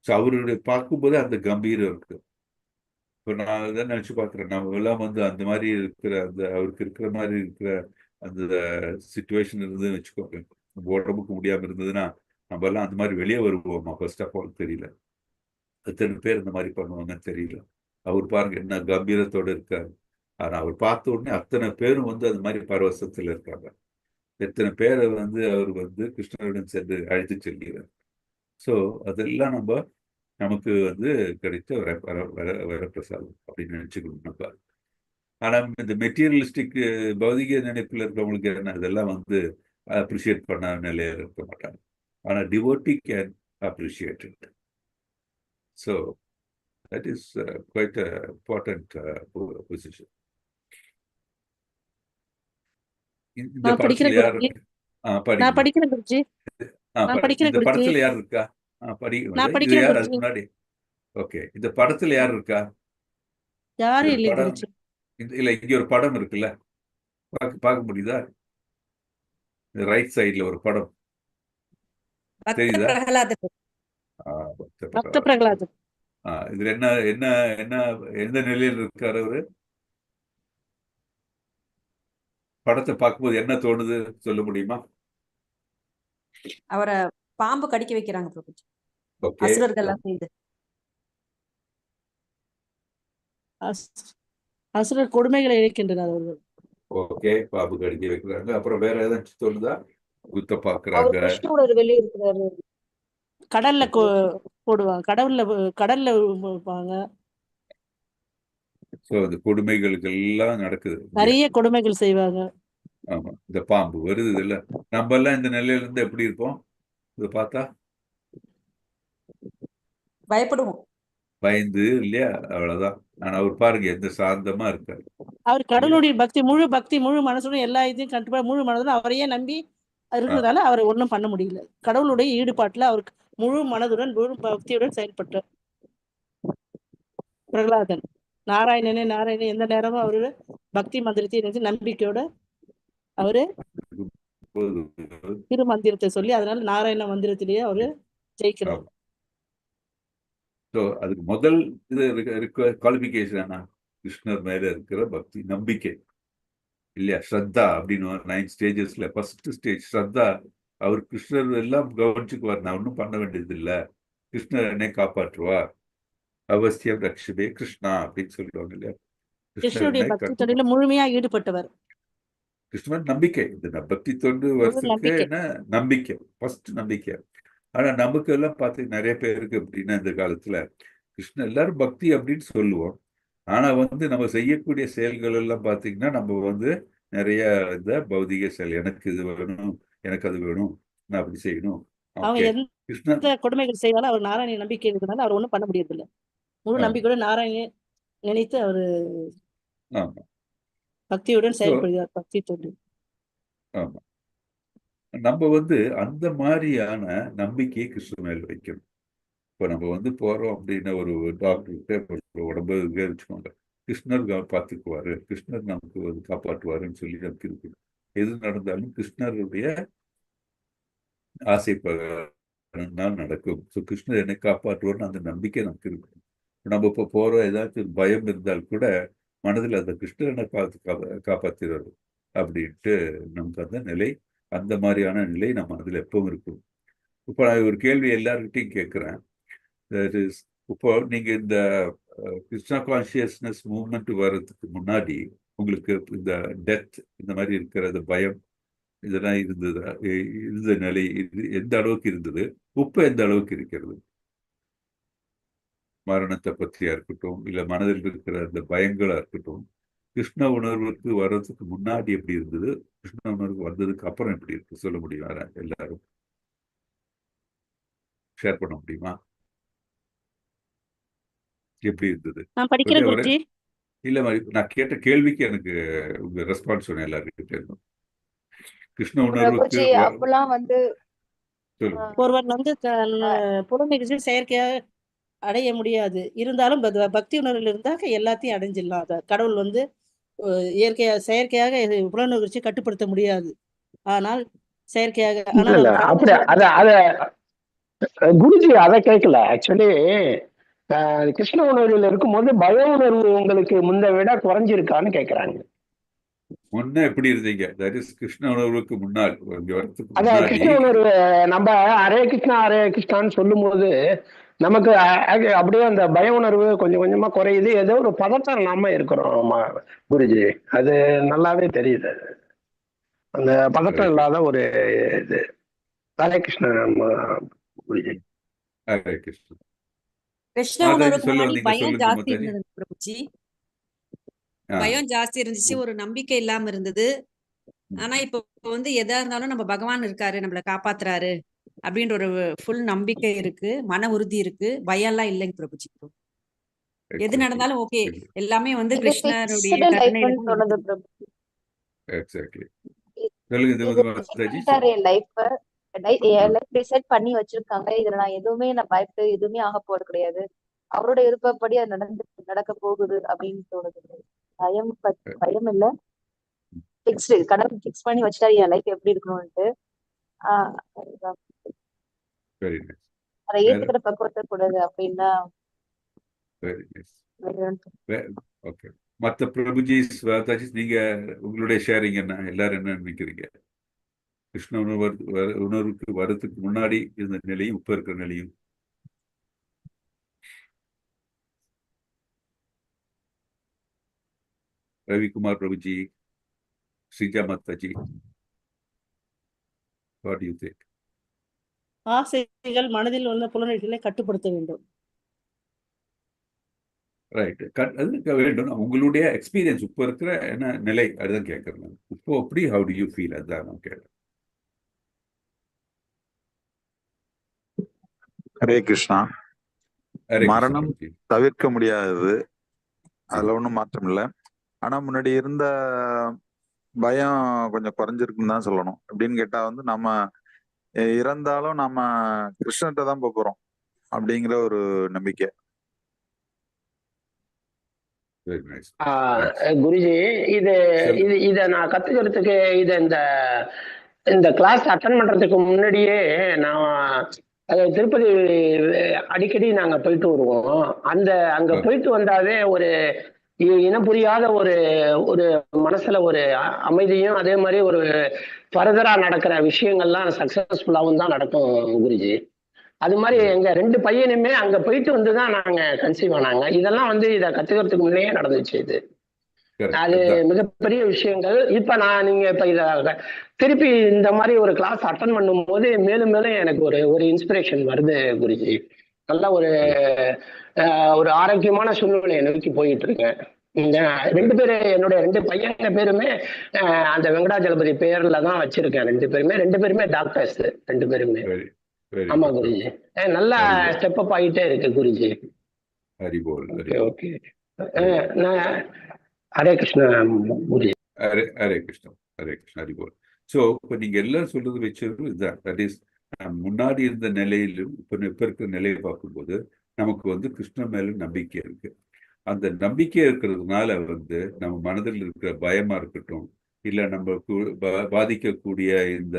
[SPEAKER 1] ஸோ அவருடைய பார்க்கும்போது அந்த கம்பீரம் இருக்கு. இப்போ நான் தான் நினைச்சு பார்க்குறேன், நம்ம எல்லாம் வந்து அந்த மாதிரி இருக்கிற அந்த அவருக்கு இருக்கிற மாதிரி இருக்கிற அந்த சுச்சுவேஷன் இருந்ததுன்னு வச்சுக்கோங்க, நம்ம உடம்புக்கு முடியாம இருந்ததுன்னா நம்ம எல்லாம் அந்த மாதிரி வெளியே வருவோமா? ஃபர்ஸ்ட் ஆஃப் ஆல் தெரியல. எத்தனை பேர் இந்த மாதிரி பண்ணுவாங்கன்னு தெரியல. அவர் பாருங்க என்ன கம்பீரத்தோட இருக்காரு. ஆனா அவர் பார்த்த உடனே அத்தனை பேரும் வந்து அந்த மாதிரி பரவசத்துல இருக்காங்க. எத்தனை பேரை வந்து அவர் வந்து கிருஷ்ணருடன் சென்று அழைத்து செல்கிறார். ஸோ அதெல்லாம் நமக்கு வந்து கிடைத்த வரப்பிரசாதம் அப்படின்னு நினைச்சுக்கணும் நம்ம. ஆனா இந்த மெட்டீரியலிஸ்டிக் பௌதிக நினைப்புல இருக்கவங்களுக்கு என்ன, இதெல்லாம் வந்து அப்ரிஷியேட் பண்ண நிலையில இருக்க மாட்டாங்க. ஆனா devotee can appreciate it. So that is quite important position. இந்த
[SPEAKER 5] நான்
[SPEAKER 1] படத்துல
[SPEAKER 5] படிக்கிறேன்
[SPEAKER 1] யார்?
[SPEAKER 5] குருஜி. நான்
[SPEAKER 1] படிங்க.
[SPEAKER 5] படிக்கிறேன் குருஜி. நான் படிக்கிறேன்
[SPEAKER 1] இந்த
[SPEAKER 5] குருஜி.
[SPEAKER 1] படத்துல யார் இருக்கா?
[SPEAKER 5] நான்
[SPEAKER 1] இது
[SPEAKER 5] படிக்கிறேன்
[SPEAKER 1] யார்?
[SPEAKER 5] குருஜி.
[SPEAKER 1] அதுக்கு முன்னாடி ஓகே, இந்த படத்துல யார் இருக்கா?
[SPEAKER 5] யாரும்
[SPEAKER 1] ஒரு
[SPEAKER 5] இல்லை
[SPEAKER 1] படம்
[SPEAKER 5] குருஜி.
[SPEAKER 1] இல்ல, இங்க ஒரு படம் இருக்குல்ல, பார்க்க முடியுதா? ரைட் சைடுல ஒரு படம்
[SPEAKER 6] பக்த
[SPEAKER 1] தெரியுதா?
[SPEAKER 6] பிரகலாதன்.
[SPEAKER 5] பக்த பிரகலாதன்.
[SPEAKER 1] இதுல என்ன என்ன என்ன எந்த நிலையில் இருக்காரு அவரு? படத்தை பார்க்கும்போது என்ன தோணுது சொல்ல முடியுமா?
[SPEAKER 6] அவரை பாம்பு கடிக்க வைக்கிறாங்க பிரபுஜி,
[SPEAKER 1] ஓகே,
[SPEAKER 6] அசுரர்கள் எல்லாம் சேர்ந்து.
[SPEAKER 5] அசுரர் கொடுமைகளை இழைக்கின்றனர் அவர்கள்.
[SPEAKER 1] ஓகே, பாபு கடிக்க வைக்கிறாங்க. அப்புறம் வேற ஏதாச்சும் தோணுதா? குத்த
[SPEAKER 4] அவர்
[SPEAKER 1] பாக்குறாங்க.
[SPEAKER 4] கிருஷ்ணனோட வெளியே இருக்கிறாரு.
[SPEAKER 5] கடல்ல போடுவாங்க, கடல்ல வைப்பாங்க.
[SPEAKER 1] சோ அந்த கொடுமைகளுக்கு எல்லாம் நடக்குது.
[SPEAKER 5] நிறைய கொடுமைகள் செய்வாங்க.
[SPEAKER 1] ஆமா, இந்த பாம்பு வருது இல்ல, நம்ம எல்லாம் இந்த நிலையில இருந்து எப்படி இருப்போம்? இதை பார்த்தா
[SPEAKER 6] பயப்படுவோம்.
[SPEAKER 1] பயந்து இல்லையா? அவ்வளவுதான். ஆனா அவர் பாருங்க எந்த சாந்தமா இருக்காரு.
[SPEAKER 5] அவர் கடவுளுடைய பக்தி முழு மனசுடன் எல்லா இதையும் கண்டிப்பா முழு மனதுடன் அவரையே நம்பி இருக்கிறதால அவரை ஒண்ணும் பண்ண முடியல. கடவுளுடைய ஈடுபாட்டுல அவருக்கு முழு மனதுடன் முழு பக்தியுடன் செயல்பட்டார் பிரகலாதன். நாராயணனே எந்த நேரமும் அவரு பக்தி மந்திரத்தை நினைச்சு நம்பிக்கையோட அவரு திரு மந்திரத்தை சொல்லி, அதனால நாராயண மந்திரத்திலேயே அவரு ஜெயிக்கிறார்.
[SPEAKER 1] அதுக்கு முதல் இது குவாலிபிகேஷன் என்ன? கிருஷ்ணர் மேல இருக்கிற பக்தி, நம்பிக்கை இல்லையா? ஸ்ரத்தா அப்படின்னு 9 ஸ்டேஜஸ்ல ஃபர்ஸ்ட் ஸ்டேஜ் ஸ்ரத்தா. அவர் கிருஷ்ணர் எல்லாம் கவனிச்சுக்குவார், நான் ஒன்றும் பண்ண வேண்டியது இல்லை, கிருஷ்ணர் என்னை காப்பாற்றுவார், அவசியம் ரக்ஷபே கிருஷ்ணா அப்படின்னு சொல்லுவாங்க இல்லையா?
[SPEAKER 5] கிருஷ்ணருடைய பக்தி தொண்டில முழுமையா ஈடுபட்டவர்.
[SPEAKER 1] கிருஷ்ணன் நம்பிக்கை, இந்த பக்தி தொண்டு வருஷத்துக்கு என்ன நம்பிக்கை, ஃபர்ஸ்ட் நம்பிக்கை. ஆனா நமக்கு எல்லாம் பார்த்து நிறைய பேருக்கு அப்படின்னா இந்த காலத்துல கிருஷ்ணன் எல்லாரும் பக்தி அப்படின்னு சொல்லுவோம். ஆனா வந்து நம்ம செய்யக்கூடிய செயல்கள் எல்லாம் பார்த்தீங்கன்னா நம்ம வந்து நிறைய இந்த பௌதிக செயல், எனக்கு இது வேணும், எனக்கு அது வேணும், நான் அப்படி செய்யணும்.
[SPEAKER 5] அவங்க எந்த கொடுமைகள் செய்வாலும் அவர் நாராயண நம்பிக்கை இருக்கிறதுனால அவர் ஒண்ணும் பண்ண முடியாது இல்லை. முழு நம்பிக்கையோட நாராயண நினைத்து அவரு பக்தியுடன் செயல்படுகிறார். பக்தி தொண்டு.
[SPEAKER 1] ஆமா, நம்ம வந்து அந்த மாதிரியான நம்பிக்கையை கிருஷ்ணன் மேல் வைக்கணும். இப்போ நம்ம வந்து போறோம் அப்படின்னா ஒரு டாக்டர்கிட்ட உடம்பு வச்சுக்கோங்க, கிருஷ்ணர் பார்த்துக்குவாரு, கிருஷ்ணர் நமக்கு வந்து காப்பாற்றுவாருன்னு சொல்லி நமக்கு இருக்கு. எது நடந்தாலும் கிருஷ்ணருடைய ஆசைப்பதான் நடக்கும். ஸோ கிருஷ்ணர் என்னை காப்பாற்றுவார்னு அந்த நம்பிக்கை நமக்கு இருக்கும். நம்ம இப்போ போறோம், ஏதாச்சும் பயம் இருந்தால் கூட மனதில் அந்த கிருஷ்ணனை காப்பாற்றுறது அப்படின்ட்டு நமக்கு அந்த நிலை, அந்த மாதிரியான நிலை நம்ம மனதில் எப்பவும் இருக்கும். இப்போ நான் ஒரு கேள்வி எல்லார்கிட்டையும் கேட்குறேன். இப்போ நீங்க இந்த கிருஷ்ணா கான்சியஸ்னஸ் மூவ்மெண்ட் வர்றதுக்கு முன்னாடி உங்களுக்கு இந்த டெத் இந்த மாதிரி இருக்கிற பயம் இதெல்லாம் இருந்ததா? இருந்த நிலை எந்த அளவுக்கு இருந்தது? இப்போ எந்த அளவுக்கு இருக்கிறது? மரணத்தை பற்றியா இருக்கட்டும், இல்லை மனதில் இருக்கிற அந்த பயங்களா இருக்கட்டும், கிருஷ்ண உணர்வுக்கு வர்றதுக்கு முன்னாடி எப்படி இருந்தது, கிருஷ்ண உணர்வு வந்ததுக்கு அப்புறம் எப்படி இருக்கு சொல்ல முடியுமா? எல்லாரும் ஷேர் பண்ண முடியுமா? எப்படி இருந்தது?
[SPEAKER 5] நான் படிக்கிறேன் குருஜி.
[SPEAKER 1] இல்ல நான் கேட்ட கேள்விக்கு எனக்கு உங்க ரெஸ்பான்ஸ் சொன்னேன் எல்லாருக்கிட்ட இருந்தும். கிருஷ்ண உணர்வுக்கு
[SPEAKER 4] அப்பெல்லாம் வந்து
[SPEAKER 5] ஒருவர் வந்து புலமை செயற்கையாக அடைய முடியாது. இருந்தாலும் பக்தி உணர்வில் இருந்தாக்க எல்லாத்தையும் அடைஞ்சிடலாம். கடவுள் வந்து செயற்கையாக புலனுணர்ச்சி கட்டுப்படுத்த முடியாது. ஆனால் செயற்கையாக
[SPEAKER 7] அப்படி அத குருஜி அதை கேட்கல. ஆக்சுவலி கிருஷ்ண உணர்வில் இருக்கும்போது பய உணர்வு உங்களுக்கு முந்தை விட குறைஞ்சிருக்கான்னு கேக்குறாங்க.
[SPEAKER 1] முன்ன எப்படி இருந்தீங்க? கிருஷ்ண உணர்வுக்கு முன்னால்
[SPEAKER 7] அதான் கிருஷ்ண உணர்வு நம்ம ஹரே கிருஷ்ணான்னு சொல்லும் போது நமக்கு அப்படியே அந்த பய உணர்வு கொஞ்சம் கொஞ்சமா குறையுது. ஏதோ ஒரு பதட்டம் இல்லாம இருக்கிறோம் குருஜி. அது நல்லாவே தெரியுது. அந்த பதட்டம் இல்லாத ஒரு இது. ஹரே கிருஷ்ணன் குருஜி.
[SPEAKER 1] ஹரே கிருஷ்ணன்.
[SPEAKER 6] கிருஷ்ண உணர்வுக்கு முன்னாடி பயம் ஜாஸ்தி இருந்தது பிரபுஜி. பயம் ஜாஸ்தி இருந்துச்சு, ஒரு நம்பிக்கை இல்லாம இருந்தது. ஆனா இப்ப வந்து எதா இருந்தாலும் நம்ம பகவான் இருக்காரு, நம்மள காப்பாத்துறாரு அப்படின்ற ஒரு ஃபுல் நம்பிக்கை இருக்கு, மன உறுதி இருக்கு, பயம் எல்லாம் இல்லைங்க பிரபுஜி. எது நடந்தாலும் ஓகே, எல்லாமே வந்து கிருஷ்ணருடைய
[SPEAKER 4] டிசைட் பண்ணி வச்சிருக்காங்க. இதுல நான் எதுவுமே பயப்பட்டு எதுவுமே ஆக போறது கிடையாது. அவரோட விருப்பப்படி அது நடக்க போகுது அப்படின்னு தோணுது. பயம் இல்ல, பிக்ஸ்டு கடவுள் பிக்ஸ் பண்ணி வச்சுட்டாரு என் லைஃப் எப்படி இருக்கணும்ட்டு. அதை ஏத்துக்கிற பக்குவத்தை கூடாது அப்படின்னா.
[SPEAKER 1] மற்ற பிரபுஜி நீங்க உங்களுடைய ஷேரிங் என்ன? எல்லாரும் என்ன நினைக்கிறீங்க? கிருஷ்ண உணர்வுக்கு வரதுக்கு முன்னாடி இருந்த நிலையும் இப்ப இருக்கிற நிலையும். Ravikumar Prabhuji, Sreeja Mataji, what do you think?
[SPEAKER 5] ஆசைகள் மனதில் உள்ள புலனர்ச்சிகளை கட்டுப்படுத்த வேண்டும்.
[SPEAKER 1] ரைட், அது வேண்டும். உங்களுடைய எக்ஸ்பீரியன்ஸ் இப்போ இருக்கிற என்ன நிலை அதுதான் கேட்கறேன். இப்போ அப்படி ஹவு டு யூ ஃபீல்? அதுதான் நான் கேட்கிறேன்.
[SPEAKER 2] ஹரே கிருஷ்ணா. மரணம் தவிர்க்க முடியாதது, அதுல ஒன்றும் மாற்றம் இல்லை. ஆனா முன்னாடி இருந்த பயம் கொஞ்சம் குறைஞ்சிருக்குன்னு தான் சொல்லணும். எப்படின்னு கேட்டா வந்து நம்ம இறந்தாலும் நம்ம கிருஷ்ணன்ட்ட தான் போறோம் அப்படிங்கிற ஒரு நம்பிக்கை.
[SPEAKER 7] குருஜி, இத நான் கத்துக்கிறதுக்கு இந்த கிளாஸ் அட்டன் பண்றதுக்கு முன்னாடியே நான் திருப்பதி அடிக்கடி நாங்க போயிட்டு வருவோம். அங்க போயிட்டு வந்தாவே ஒரு இனம் புரியாத ஒரு மனசுல ஒரு அமைதியும், அதே மாதிரி ஒரு ஃபர்தரா நடக்கிற விஷயங்கள்லாம் சக்சஸ்ஃபுல்லாவும் தான் நடக்கும் குருஜி. அது மாதிரி எங்க 2 பையனுமே அங்க போயிட்டு வந்துதான் நாங்க கன்சீவ் ஆனாங்க. இதெல்லாம் வந்து இதை கத்துக்கிறதுக்கு முன்னே நடந்துச்சு. இது அது மிகப்பெரிய விஷயங்கள். இப்ப நீங்க இப்ப இத திருப்பி இந்த மாதிரி ஒரு கிளாஸ் அட்டன் பண்ணும் போது மேலும் மேலும் எனக்கு ஒரு இன்ஸ்பிரேஷன் வருது குருஜி. நல்ல ஒரு ஆரோக்கியமான சூழ்நிலையை நோக்கி போயிட்டு இருக்கேன். 2 பேரு என்னுடைய 2 பையங்க பேருமே அந்த வெங்கடாஜலபதி பேர்ல தான் வச்சிருக்கேன். 2 பேருமே டாக்டர்ஸ் 2 பேருமே. ஆமா குருஜி, நல்லா ஸ்டெப் அப் ஆகிட்டே இருக்கு குருஜி. ஓகே, ஹரே கிருஷ்ணா குருஜி.
[SPEAKER 1] ஹரே கிருஷ்ணா, ஹரே கிருஷ்ணா, ஹரிபோல். ஸோ இப்போ நீங்க எல்லாம் சொல்றது வச்சது இதுதான். தட் இஸ் முன்னாடி இருந்த நிலையிலும் இப்ப இருக்கிற நிலையை பார்க்கும்போது நமக்கு வந்து கிருஷ்ணன் மேல நம்பிக்கை இருக்கு. அந்த நம்பிக்கை இருக்கிறதுனால வந்து நம்ம மனதில் இருக்கிற பயமா இருக்கட்டும், இல்லை நம்ம பாதிக்கக்கூடிய இந்த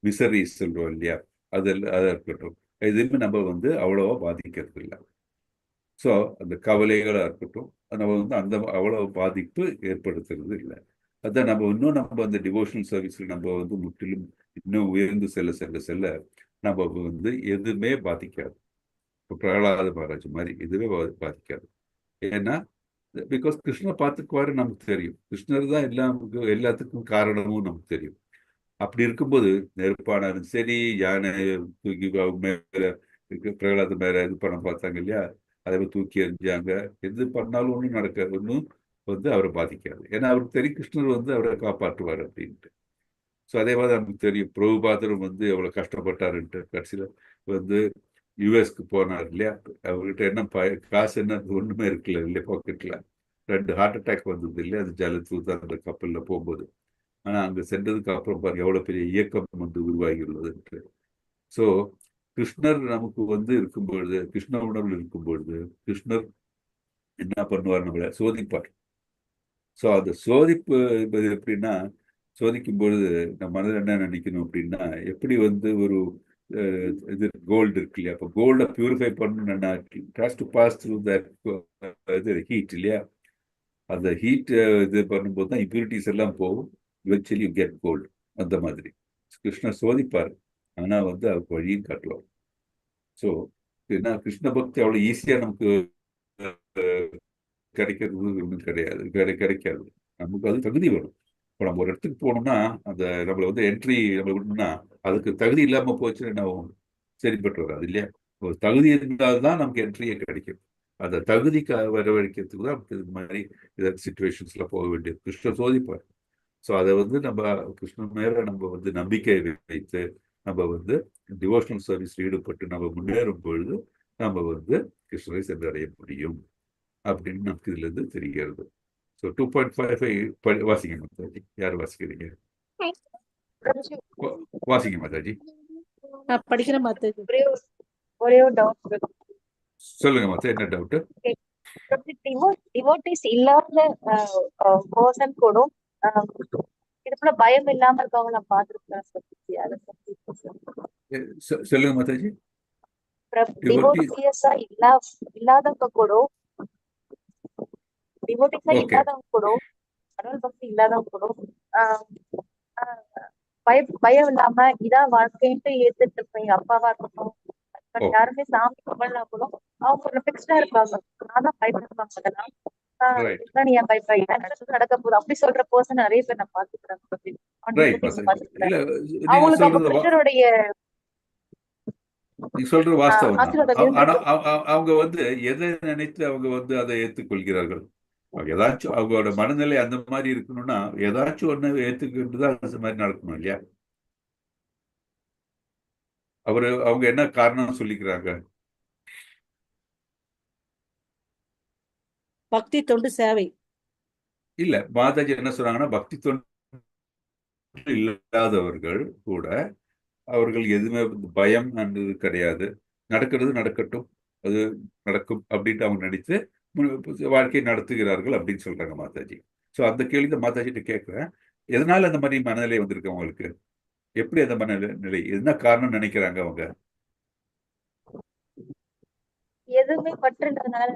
[SPEAKER 1] மிசரிஸ் சொல்றோம் இல்லையா, அதை இருக்கட்டும், எதுவுமே நம்ம வந்து அவ்வளவா பாதிக்கிறது இல்லை. ஸோ அந்த கவலைகளாக இருக்கட்டும், நம்ம வந்து அந்த அவ்வளோ பாதிப்பு ஏற்படுத்துறது இல்லை. அதான் நம்ம அந்த டிவோஷனல் சர்வீஸில் நம்ம வந்து முற்றிலும் இன்னும் உயர்ந்து செல்ல நம்ம வந்து எதுவுமே பாதிக்காது. இப்போ பிரகலாத மகாராஜ் மாதிரி எதுவுமே பாதிக்காது. ஏன்னா பிகாஸ் கிருஷ்ணர் பார்த்துக்குவாரு, நமக்கு தெரியும். கிருஷ்ணர் தான் எல்லாத்துக்கும் காரணமும் நமக்கு தெரியும். அப்படி இருக்கும்போது நெருப்பானாலும் சரி, யானை தூக்கி அவங்க மேல பிரகலாத மேல இது பண்ண பார்த்தாங்க இல்லையா, அதை தூக்கி எறிஞ்சாங்க. எது பண்ணாலும் ஒன்றும் நடக்காது, ஒன்றும் வந்து அவரை பாதிக்காது. ஏன்னா அவருக்கு தெரியும் கிருஷ்ணர் வந்து அவரை காப்பாற்றுவார் அப்படின்ட்டு. ஸோ அதே மாதிரி நமக்கு தெரியும் பிரபுபாதரும் வந்து எவ்வளோ கஷ்டப்பட்டாருன்ட்டு. கடைசியில் வந்து யூஎஸ்க்கு போனார் இல்லையா, அவர்கிட்ட என்ன காசு என்ன ஒன்றுமே இருக்குல்ல இல்லையா, பாக்கெட்டில் 2 ஹார்ட் அட்டாக் வந்தது இல்லையா, அது ஜலத்தூர் அந்த கப்பலில் போகும்போது. ஆனால் அங்கே சென்றதுக்கு அப்புறம் பாருங்க எவ்வளோ பெரிய இயக்கம் வந்து உருவாகி உள்ளதுன்ட்டு. ஸோ கிருஷ்ணர் நமக்கு வந்து இருக்கும்பொழுது, கிருஷ்ண உணர்வில் இருக்கும்பொழுது கிருஷ்ணர் என்ன பண்ணுவார், நம்மளை சோதிப்பார். ஸோ அந்த சோதிப்பு எப்படின்னா, சோதிக்கும் பொழுது நம்ம மனதில் என்ன நினைக்கணும் அப்படின்னா, எப்படி வந்து ஒரு இது கோல்டு இருக்கு இல்லையா, அப்போ கோல்டை பியூரிஃபை பண்ணணும்னா டு பாஸ் த்ரூ தட் இது ஹீட் இல்லையா, அந்த ஹீட் இது பண்ணும்போது தான் இம்ப்யூரிட்டிஸ் எல்லாம் போகும், eventually you get gold. அந்த மாதிரி கிருஷ்ணர் சோதிப்பார், ஆனால் வந்து அவருக்கு வழியும் காட்டுவார். ஸோ ஏன்னா கிருஷ்ண பக்தி அவ்வளோ ஈஸியாக நமக்கு கிடைக்கிறது ஒன்றும் கிடைக்காது. நமக்கு அது தகுதி வேணும். இப்போ நம்ம ஒரு இடத்துக்கு போகணும்னா அந்த நம்மளை வந்து என்ட்ரி நம்ம விடணும்னா அதுக்கு தகுதி இல்லாமல் போச்சுன்னா என்ன ஆகும், சரிப்பட்டு வராது இல்லையா. ஒரு தகுதி இருந்தால்தான் நமக்கு என்ட்ரியே கிடைக்கும். அந்த தகுதி வரவழைக்கிறதுக்கு தான் நமக்கு இது மாதிரி ஏதாவது சிச்சுவேஷன்ஸ்ல போக வேண்டியது. கிருஷ்ணர் சோதிப்பார். ஸோ அதை வந்து நம்ம கிருஷ்ணன் மேல நம்ம வந்து நம்பிக்கை வைத்து நம்ம வந்து டிவோஷனல் சர்வீஸ் ஈடுபட்டு நம்ம முன்னேறும் பொழுது நம்ம வந்து கிருஷ்ணரை சென்றடைய முடியும் அப்படின்னு நமக்கு இதுல இருந்து தெரிகிறது. ஸோ 2.55 வாசிங்க மாதாஜி. யார் வாசிக்கிறீங்க? வாசிங்க மாதாஜி.
[SPEAKER 5] படிக்கிற மாதாஜி.
[SPEAKER 4] ஒரே ஒரு டவுட்
[SPEAKER 1] சொல்லுங்க மாதா, என்ன டவுட்?
[SPEAKER 4] டிவோட்டிஸ் இல்லாத பர்சன் கூட இதுக்குள்ள பயம் இல்லாம இருக்கவங்க நான் பாத்துருக்கேன்.
[SPEAKER 1] சொல்லுங்க மாதாஜி.
[SPEAKER 4] டிவோட்டிஸா இல்லாதவங்க கூட டிவோட்டிஸா இல்லாதவங்க கூட கடவுள் பக்தி இல்லாதவங்க கூட பயம் இல்லாம இதான் வாழ்க்கைன்ட்டு ஏத்துட்டு இருப்பேன். அப்பாவா இருக்கட்டும், யாருமே சாமி கும்பிடலா கூட அவங்க கொஞ்சம் பிக்ஸ்டா இருப்பாங்க. நான் தான் பயப்படுவாங்க, அதெல்லாம் நீ ஏன் பயப்படுற, நடக்க போகுது அப்படி சொல்ற பர்சன் நிறைய பேர் நான் பாத்துக்கிறேன். அவங்களுக்கு அவங்க கிருஷ்ணருடைய
[SPEAKER 1] நீ சொல்ற வாஸ்தவம். அவங்க வந்து எதை நினைத்து அவங்க வந்து அதை ஏற்றுக்கொள்கிறார்கள். ஏதாச்சும் அவங்களோட மனநிலை அந்த மாதிரி இருக்கணும்னா ஏதாச்சும் ஒண்ணு ஏத்துக்கிட்டுதான் அந்த மாதிரி நடக்கணும் இல்லையா. அவங்க என்ன காரணம் சொல்லிக்கிறாங்க?
[SPEAKER 5] பக்தி தொண்டு சேவை
[SPEAKER 1] இல்ல, மாதாஜி என்ன சொல்றாங்கன்னா, பக்தி தொண்டு இல்லாதவர்கள் கூட அவர்கள் எதுவுமே பயம் என்பது கிடையாது, நடக்கிறது நடக்கட்டும், அது நடக்கும் அப்படின்ட்டு அவங்க நினைத்து வாழ்க்கையை நடத்துகிறார்கள் அப்படின்னு சொல்றாங்க மாதாஜி. ஸோ அந்த கேள்வி தான் மாதாஜிட்ட கேட்கிறேன். எதனால அந்த மாதிரி மனநிலை வந்திருக்கு அவங்களுக்கு? எப்படி அந்த மனநிலை என்ன காரணம் நினைக்கிறாங்க அவங்க?
[SPEAKER 4] எதுவுமே பற்றுன்றதுனால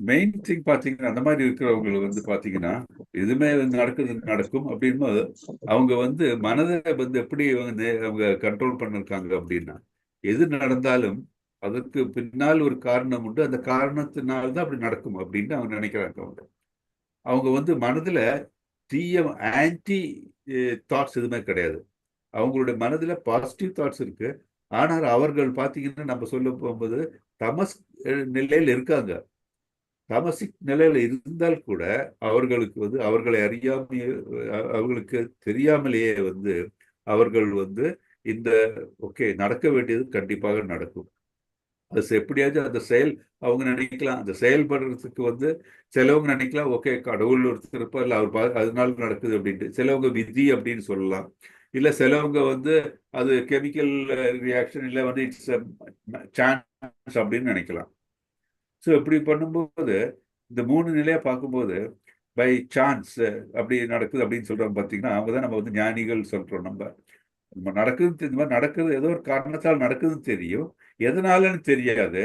[SPEAKER 1] மெயின் திங் பாத்தீங்கன்னா, அந்த மாதிரி இருக்கிறவங்க வந்து பாத்தீங்கன்னா எதுவுமே நடக்கும் அப்படின்னு அவங்க வந்து மனதை வந்து எப்படி வந்து அவங்க கண்ட்ரோல் பண்ணிருக்காங்க அப்படின்னா, எது நடந்தாலும் அதற்கு பின்னால் ஒரு காரணம் உண்டு, அந்த காரணத்தினால்தான் அப்படி நடக்கும் அப்படின்னு அவங்க நினைக்கிறாங்க. அவங்க வந்து மனதுல தீய ஆன்டி தாட்ஸ் எதுவுமே கிடையாது. அவங்களுடைய மனதுல பாசிட்டிவ் தாட்ஸ் இருக்கு. ஆனால் அவர்கள் பார்த்தீங்கன்னா நம்ம சொல்ல போகும்போது தமஸ் நிலையில் இருக்காங்க. தமசிக் நிலையில இருந்தால் கூட அவர்களுக்கு வந்து அவர்களை அறியாமையே, அவர்களுக்கு தெரியாமலேயே வந்து அவர்கள் வந்து இந்த ஓகே நடக்க வேண்டியது கண்டிப்பாக நடக்கும். அது எப்படியாச்சும் அந்த செயல் அவங்க நினைக்கலாம். அந்த செயல்படுறதுக்கு வந்து சிலவங்க நினைக்கலாம், ஓகே கடவுள் ஒருத்தர் இருப்பார், இல்லை அவர் அதனால நடக்குது அப்படின்ட்டு. சிலவங்க விதி அப்படின்னு சொல்லலாம். இல்லை சிலவங்க வந்து அது கெமிக்கல் ரியாக்ஷன், இல்லை வந்து இட்ஸ் சான்ஸ் அப்படின்னு நினைக்கலாம். ஸோ இப்படி பண்ணும்போது இந்த 3 நிலையை பார்க்கும்போது பை சான்ஸ் அப்படி நடக்குது அப்படின்னு சொல்றோம் பார்த்தீங்கன்னா, அவங்க தான் நம்ம வந்து ஞானிகள் சொல்றோம். நம்ம நடக்குதுன்னு இந்த மாதிரி நடக்குது, ஏதோ ஒரு காரணத்தால் நடக்குதுன்னு தெரியும், எதனாலன்னு தெரியாது.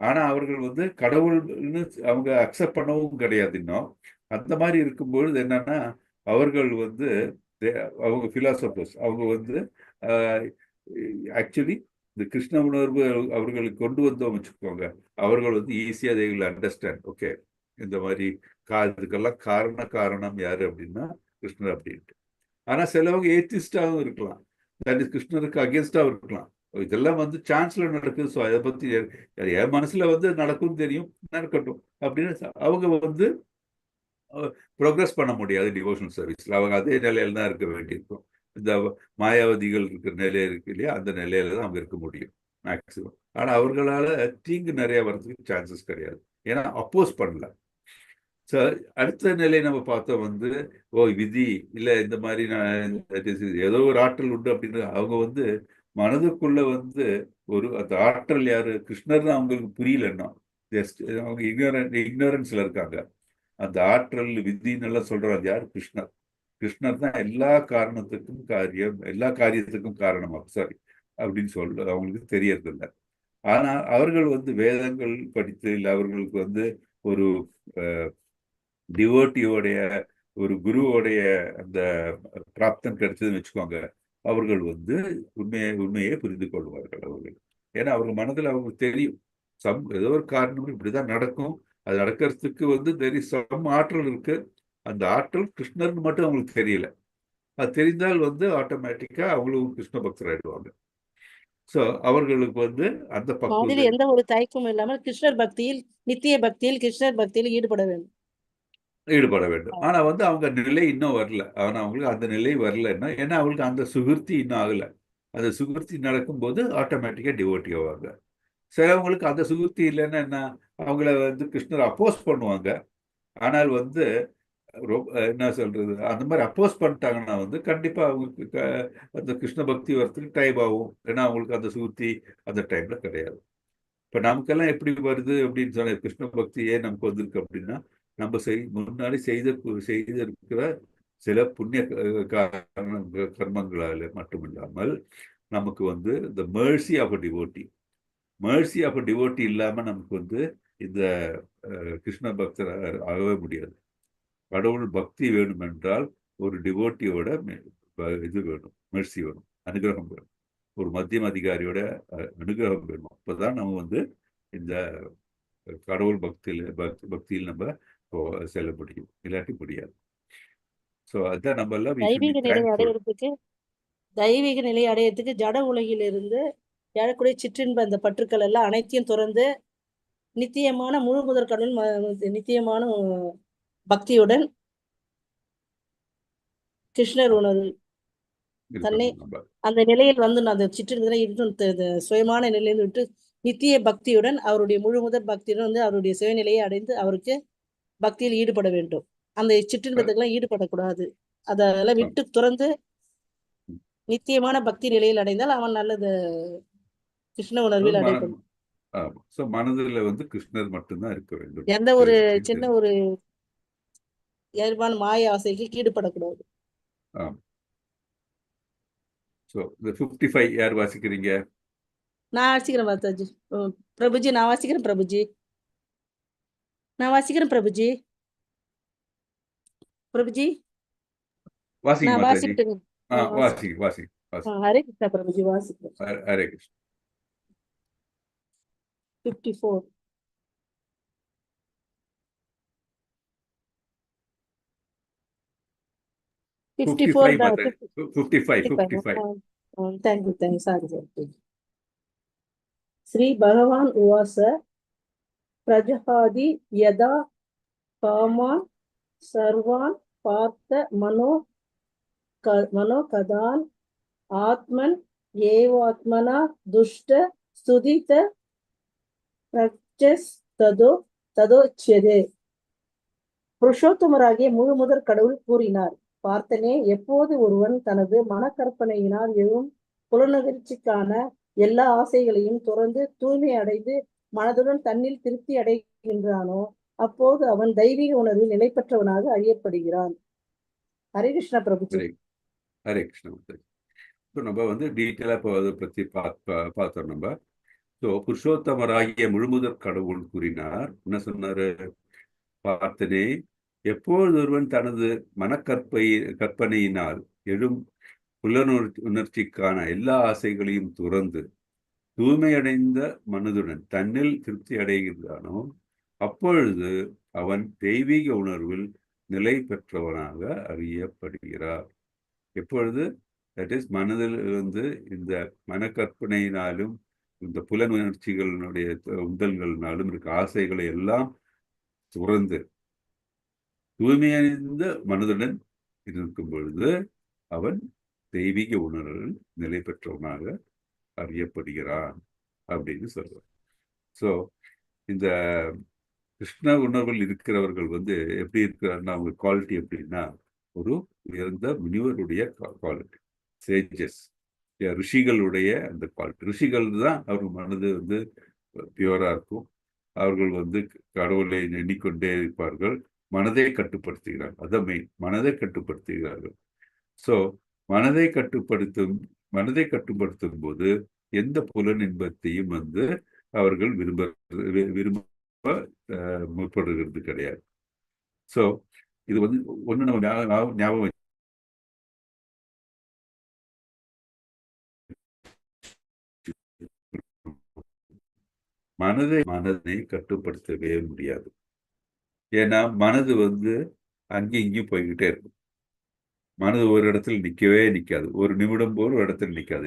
[SPEAKER 1] ஆனா அவர்கள் வந்து கடவுள்னு அவங்க அக்செப்ட் பண்ணவும் கிடையாது இன்னும். அந்த மாதிரி இருக்கும்பொழுது என்னன்னா அவர்கள் வந்து அவங்க பிலாசபர்ஸ் அவங்க வந்து ஆக்சுவலி இந்த கிருஷ்ண உணர்வு அவர்களுக்கு கொண்டு வந்தோம் வச்சுக்கோங்க, அவர்கள் வந்து ஈஸியா they will அண்டர்ஸ்டாண்ட். ஓகே, இந்த மாதிரி இதுக்கெல்லாம் காரணம் யாரு அப்படின்னா கிருஷ்ணர் அப்படின்ட்டு. ஆனா சிலவங்க ஏத்திஸ்டாவும் இருக்கலாம், தட் இஸ் கிருஷ்ணருக்கு அகேன்ஸ்டாவும் இருக்கலாம். இதெல்லாம் வந்து சான்ஸ்ல நடக்குது. ஸோ அதை பத்தி என் மனசுல வந்து நடக்கும்னு தெரியும், நடக்கட்டும் அப்படின்னு அவங்க வந்து ப்ரோக்ரஸ் பண்ண முடியாது டிவோஷனல் சர்வீஸ்ல. அவங்க அதே நிலையில தான் இருக்க வேண்டியிருக்கும். இந்த மாயாவதிகள் இருக்கிற நிலை இருக்கு இல்லையா, அந்த நிலையில தான் அவங்க இருக்க முடியும் மேக்சிமம். ஆனா அவர்களால தீங்கு நிறைய வர்றதுக்கு சான்சஸ் கிடையாது, ஏன்னா அப்போஸ் பண்ணல. ஸோ அடுத்த நிலை நம்ம பார்த்தோம் வந்து விதி இல்லை இந்த மாதிரி ஏதோ ஒரு ஆற்றல் உண்டு அப்படின்னு அவங்க வந்து மனதுக்குள்ள வந்து அந்த ஆற்றல் யாரு கிருஷ்ணர்னு அவங்களுக்கு புரியலன்னா ஜஸ்ட் அவங்க இக்னோரன்ஸ்ல இருக்காங்க. அந்த ஆற்றல் விதின்னு எல்லாம் சொல்றாங்க யார்? கிருஷ்ணர். கிருஷ்ணர் தான் எல்லா காரியத்துக்கும் காரணமா சாரி அப்படின்னு சொல்ல அவங்களுக்கு தெரியறதில்லை. ஆனா அவர்கள் வந்து வேதங்கள் படித்து இல்லை அவர்களுக்கு வந்து ஒரு டிவோட்டியோடைய ஒரு குருவோடைய அந்த பிராப்தம் கிடைச்சதுன்னு வச்சுக்கோங்க, அவர்கள் வந்து உண்மையே புரிந்து கொள்வார்கள் அவர்கள். ஏன்னா அவர்கள் மனதில் அவங்களுக்கு தெரியும் ஏதோ ஒரு காரணம் இப்படிதான் நடக்கும், அது நடக்கிறதுக்கு வந்து ஆற்றல் இருக்கு. அந்த ஆற்றல் கிருஷ்ணர்னு மட்டும் அவங்களுக்கு தெரியல. அது தெரிந்தால் வந்து ஆட்டோமேட்டிக்கா அவங்களும் கிருஷ்ண பக்தர் ஆயிடுவாங்க. சோ அவர்களுக்கு வந்து அந்த
[SPEAKER 5] அதில் எந்த ஒரு தயக்கமும் இல்லாமல் கிருஷ்ணர் பக்தியில், நித்திய பக்தியில், கிருஷ்ணர் பக்தியில் ஈடுபட வேண்டும்.
[SPEAKER 1] ஆனா வந்து அவங்க நிலை இன்னும் வரல. ஆனா அவங்களுக்கு அந்த நிலை வரலன்னா, ஏன்னா அவங்களுக்கு அந்த சுகிர்த்தி இன்னும் ஆகல. அந்த சுகிர்த்தி நடக்கும்போது ஆட்டோமேட்டிக்கா டிவோட்டி ஆவாங்க. சிலவங்களுக்கு அந்த சுகிர்த்தி இல்லைன்னா என்ன, அவங்கள வந்து கிருஷ்ணர் அப்போஸ் பண்ணுவாங்க. ஆனால் வந்து என்ன சொல்றது, அந்த மாதிரி அப்போஸ் பண்ணிட்டாங்கன்னா வந்து கண்டிப்பா அவங்களுக்கு அந்த கிருஷ்ண பக்தி வரத்துக்கு டைம் ஆகும். ஏன்னா அவங்களுக்கு அந்த சுகிர்த்தி அந்த டைம்ல கிடையாது. இப்ப நமக்கெல்லாம் எப்படி வருது அப்படின்னு சொன்ன கிருஷ்ண பக்தி ஏன் நமக்கு வந்திருக்கு அப்படின்னா, நம்ம முன்னாடி செய்திருக்கிற சில புண்ணிய கர்மங்களால மட்டுமில்லாமல் நமக்கு வந்து இந்த mercy of a devotee இல்லாம நமக்கு வந்து இந்த கிருஷ்ண பக்தர் ஆகவே முடியாது. கடவுள் பக்தி வேணும் என்றால் ஒரு டிவோட்டியோட இது வேணும், மெர்சி வேணும், அனுகிரகம் வேணும், ஒரு மத்தியம் அதிகாரியோட அனுகிரகம் வேணும். அப்பதான் நம்ம வந்து இந்த கடவுள் பக்தியில் நம்ம செல்ல முடியும், இல்லாட்டி முடியாது. ஸோ அதான் நம்ம எல்லாம்
[SPEAKER 5] தெய்வீக நிலை அடையறதுக்கு ஜட உலகில் இருந்து ஏழக்கூடிய சிற்றின்ப அந்த பற்றுக்கள் எல்லாம் அனைத்தையும் துறந்து நித்தியமான முழு முதற் கடவுள் நித்தியமான பக்தியுடன் கிருஷ்ணர் உணர்வு தன்னை அந்த நிலையில் வந்து அந்த சிற்றின்ப சுயமான நிலையில் விட்டு நித்திய பக்தியுடன் அவருடைய முழு முதற் பக்தியுடன் வந்து அவருடைய சுயநிலையை அடைந்து அவருக்கு பக்தியில் ஈடுபட வேண்டும். அந்த சிற்றின்பத்துக்கெல்லாம் ஈடுபடக்கூடாது. அதெல்லாம் விட்டு துறந்து நித்தியமான பக்தி நிலையில் அடைந்தால் அவன் நல்லது கிருஷ்ண உணர்வில் அடைப்படும்.
[SPEAKER 1] மனதில் வந்து கிருஷ்ணர் மட்டும்தான் இருக்க வேண்டும்.
[SPEAKER 5] எந்த ஒரு சின்ன ஒரு இயல்பான மாய ஆசைக்கு ஈடுபடக்கூடாது.
[SPEAKER 1] So the 55 யார் வாசிக்கிறீங்க?
[SPEAKER 5] நான் வாசிக்கிறேன் மாதாஜி. பிரபுஜி நான் வாசிக்கிறேன். பிரபுஜி
[SPEAKER 1] வாசிங்க
[SPEAKER 5] நான்
[SPEAKER 1] மாதாஜி. வாசிங்க.
[SPEAKER 5] ஹரே கிருஷ்ணா பிரபுஜி வாசிக்கிறேன்.
[SPEAKER 1] Hare Krishna.
[SPEAKER 5] 54 Thank you. Sorry. Sri Bhagavan Uvasa Prajahadi Yada Kaman Sarvan Partha Mano Kadan Atman Evatmana Dushta Sudita Prajas Tadochyade. புருஷோத்தமராகிய முழு முதற் கடவுள் கூறினார், பார்த்தனே, எப்போது ஒருவன் தனது மனக்கற்பனையினால் எழும் புலனகிழ்ச்சிக்கான எல்லா ஆசைகளையும் துறந்து தூய்மை அடைந்து மனதுடன் தன்னில் திருப்தி அடைகின்றானோ அப்போது அவன் தெய்வீக உணர்வில் நிலை பெற்றவனாக அறியப்படுகிறான். ஹரே கிருஷ்ணா பிரபுஜி.
[SPEAKER 1] ஹரே கிருஷ்ணா. ஸோ நம்ம வந்து டீட்டெயிலாக இப்போ அதை பற்றி பார்த்தோம் நம்ம. ஸோ புருஷோத்தமராகிய முழுமுதற் கடவுள் கூறினார். என்ன சொன்னாரு? பார்த்தனே, எப்பொழுது ஒருவன் தனது கற்பனையினால் எழும் உணர்ச்சிக்கான எல்லா ஆசைகளையும் துறந்து தூய்மையடைந்த மனதுடன் தன்னில் திருப்தி அடைகின்றானோ அப்பொழுது அவன் தெய்வீக உணர்வில் நிலை பெற்றவனாக அறியப்படுகிறார். எப்பொழுது? தட் இஸ் மனதில் வந்து இந்த மனக்கற்பனையினாலும் இந்த புலனுணர்ச்சிகளினுடைய உடல்களினாலும் இருக்க ஆசைகளை எல்லாம் துறந்து தூய்மையடைந்த மனதுடன் இருக்கும் பொழுது அவன் தெய்வீக உணர்வில் நிலை பெற்றவனாக அறியப்படுகிறான் அப்படின்னு சொல்றார். ஸோ இந்த கிருஷ்ண உணர்வில் இருக்கிறவர்கள் வந்து எப்படி இருக்கிறாருன்னா, அவங்க குவாலிட்டி எப்படின்னா ஒரு உயர்ந்த முனிவருடைய குவாலிட்டி, சேஜஸ், ரிஷிகளுடைய அந்த குவாலிட்டி. ரிஷிகள் தான் அவர்கள் மனது வந்து பியூரா இருக்கும். அவர்கள் வந்து கடவுளை எண்ணிக்கொண்டே இருப்பார்கள். மனதை கட்டுப்படுத்துகிறார்கள். அதான் மெயின், மனதை கட்டுப்படுத்துகிறார்கள். ஸோ மனதை கட்டுப்படுத்தும் போது எந்த புலன் இன்பத்தையும் வந்து அவர்கள் விரும்ப முற்படுகிறது கிடையாது. ஸோ இது வந்து ஒன்று நம்ம ஞாபகம் மனதை கட்டுப்படுத்தவே முடியாது. ஏன்னா மனது வந்து அங்கேயும் இங்கேயும் போய்கிட்டே இருக்கும். மனது ஒரு இடத்துல நிற்காது. ஒரு நிமிடம் போல் ஒரு இடத்துல நிற்காது.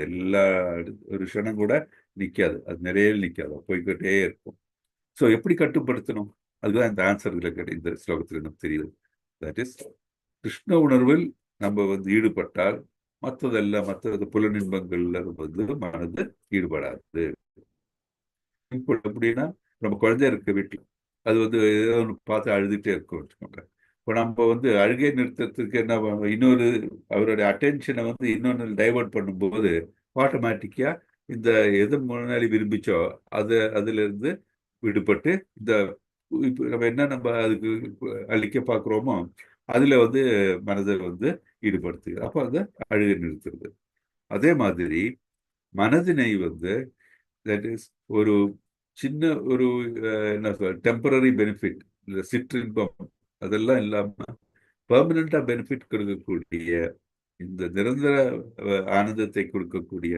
[SPEAKER 1] ஒரு க்ஷணம் கூட நிற்காது. அது நிறைய நிற்காது, போய்கிட்டே இருக்கும். ஸோ எப்படி கட்டுப்படுத்தணும்? அதுதான் இந்த ஆன்சர்கள் இந்த ஸ்லோகத்தில் நமக்கு தெரியுது. தட் இஸ் கிருஷ்ண உணர்வில் நம்ம வந்து ஈடுபட்டால் மற்றது புலனின்பங்கள்ல வந்து மனது ஈடுபடாது. எப்படின்னா, நம்ம குழந்தை இருக்க வீட்டில் அது வந்து ஏதோ ஒன்று பார்த்து அழுதுகிட்டே இருக்கும் வச்சுக்கோங்க. இப்போ நம்ம வந்து அழுகை நிறுத்தத்துக்கு என்ன இன்னொரு அவருடைய அட்டென்ஷனை வந்து இன்னொன்று டைவர்ட் பண்ணும்போது ஆட்டோமேட்டிக்காக இந்த எது முன்னாடி விரும்பிச்சோ அதுலேருந்து விடுபட்டு இந்த இப்போ நம்ம அதுக்கு அழிக்க பார்க்குறோமோ அதில் வந்து மனதை வந்து ஈடுபடுத்துது. அப்போ அதை அழுகை நிறுத்துறது. அதே மாதிரி மனதினை வந்து தட் இஸ் ஒரு சின்ன ஒரு என்ன சொல்ற டெம்பரரி பெனிஃபிட், இல்லை சிற்றின்பம் அதெல்லாம் இல்லாமல் பெர்மனண்டா பெனிஃபிட் கொடுக்கக்கூடிய இந்த நிரந்தர ஆனந்தத்தை கொடுக்கக்கூடிய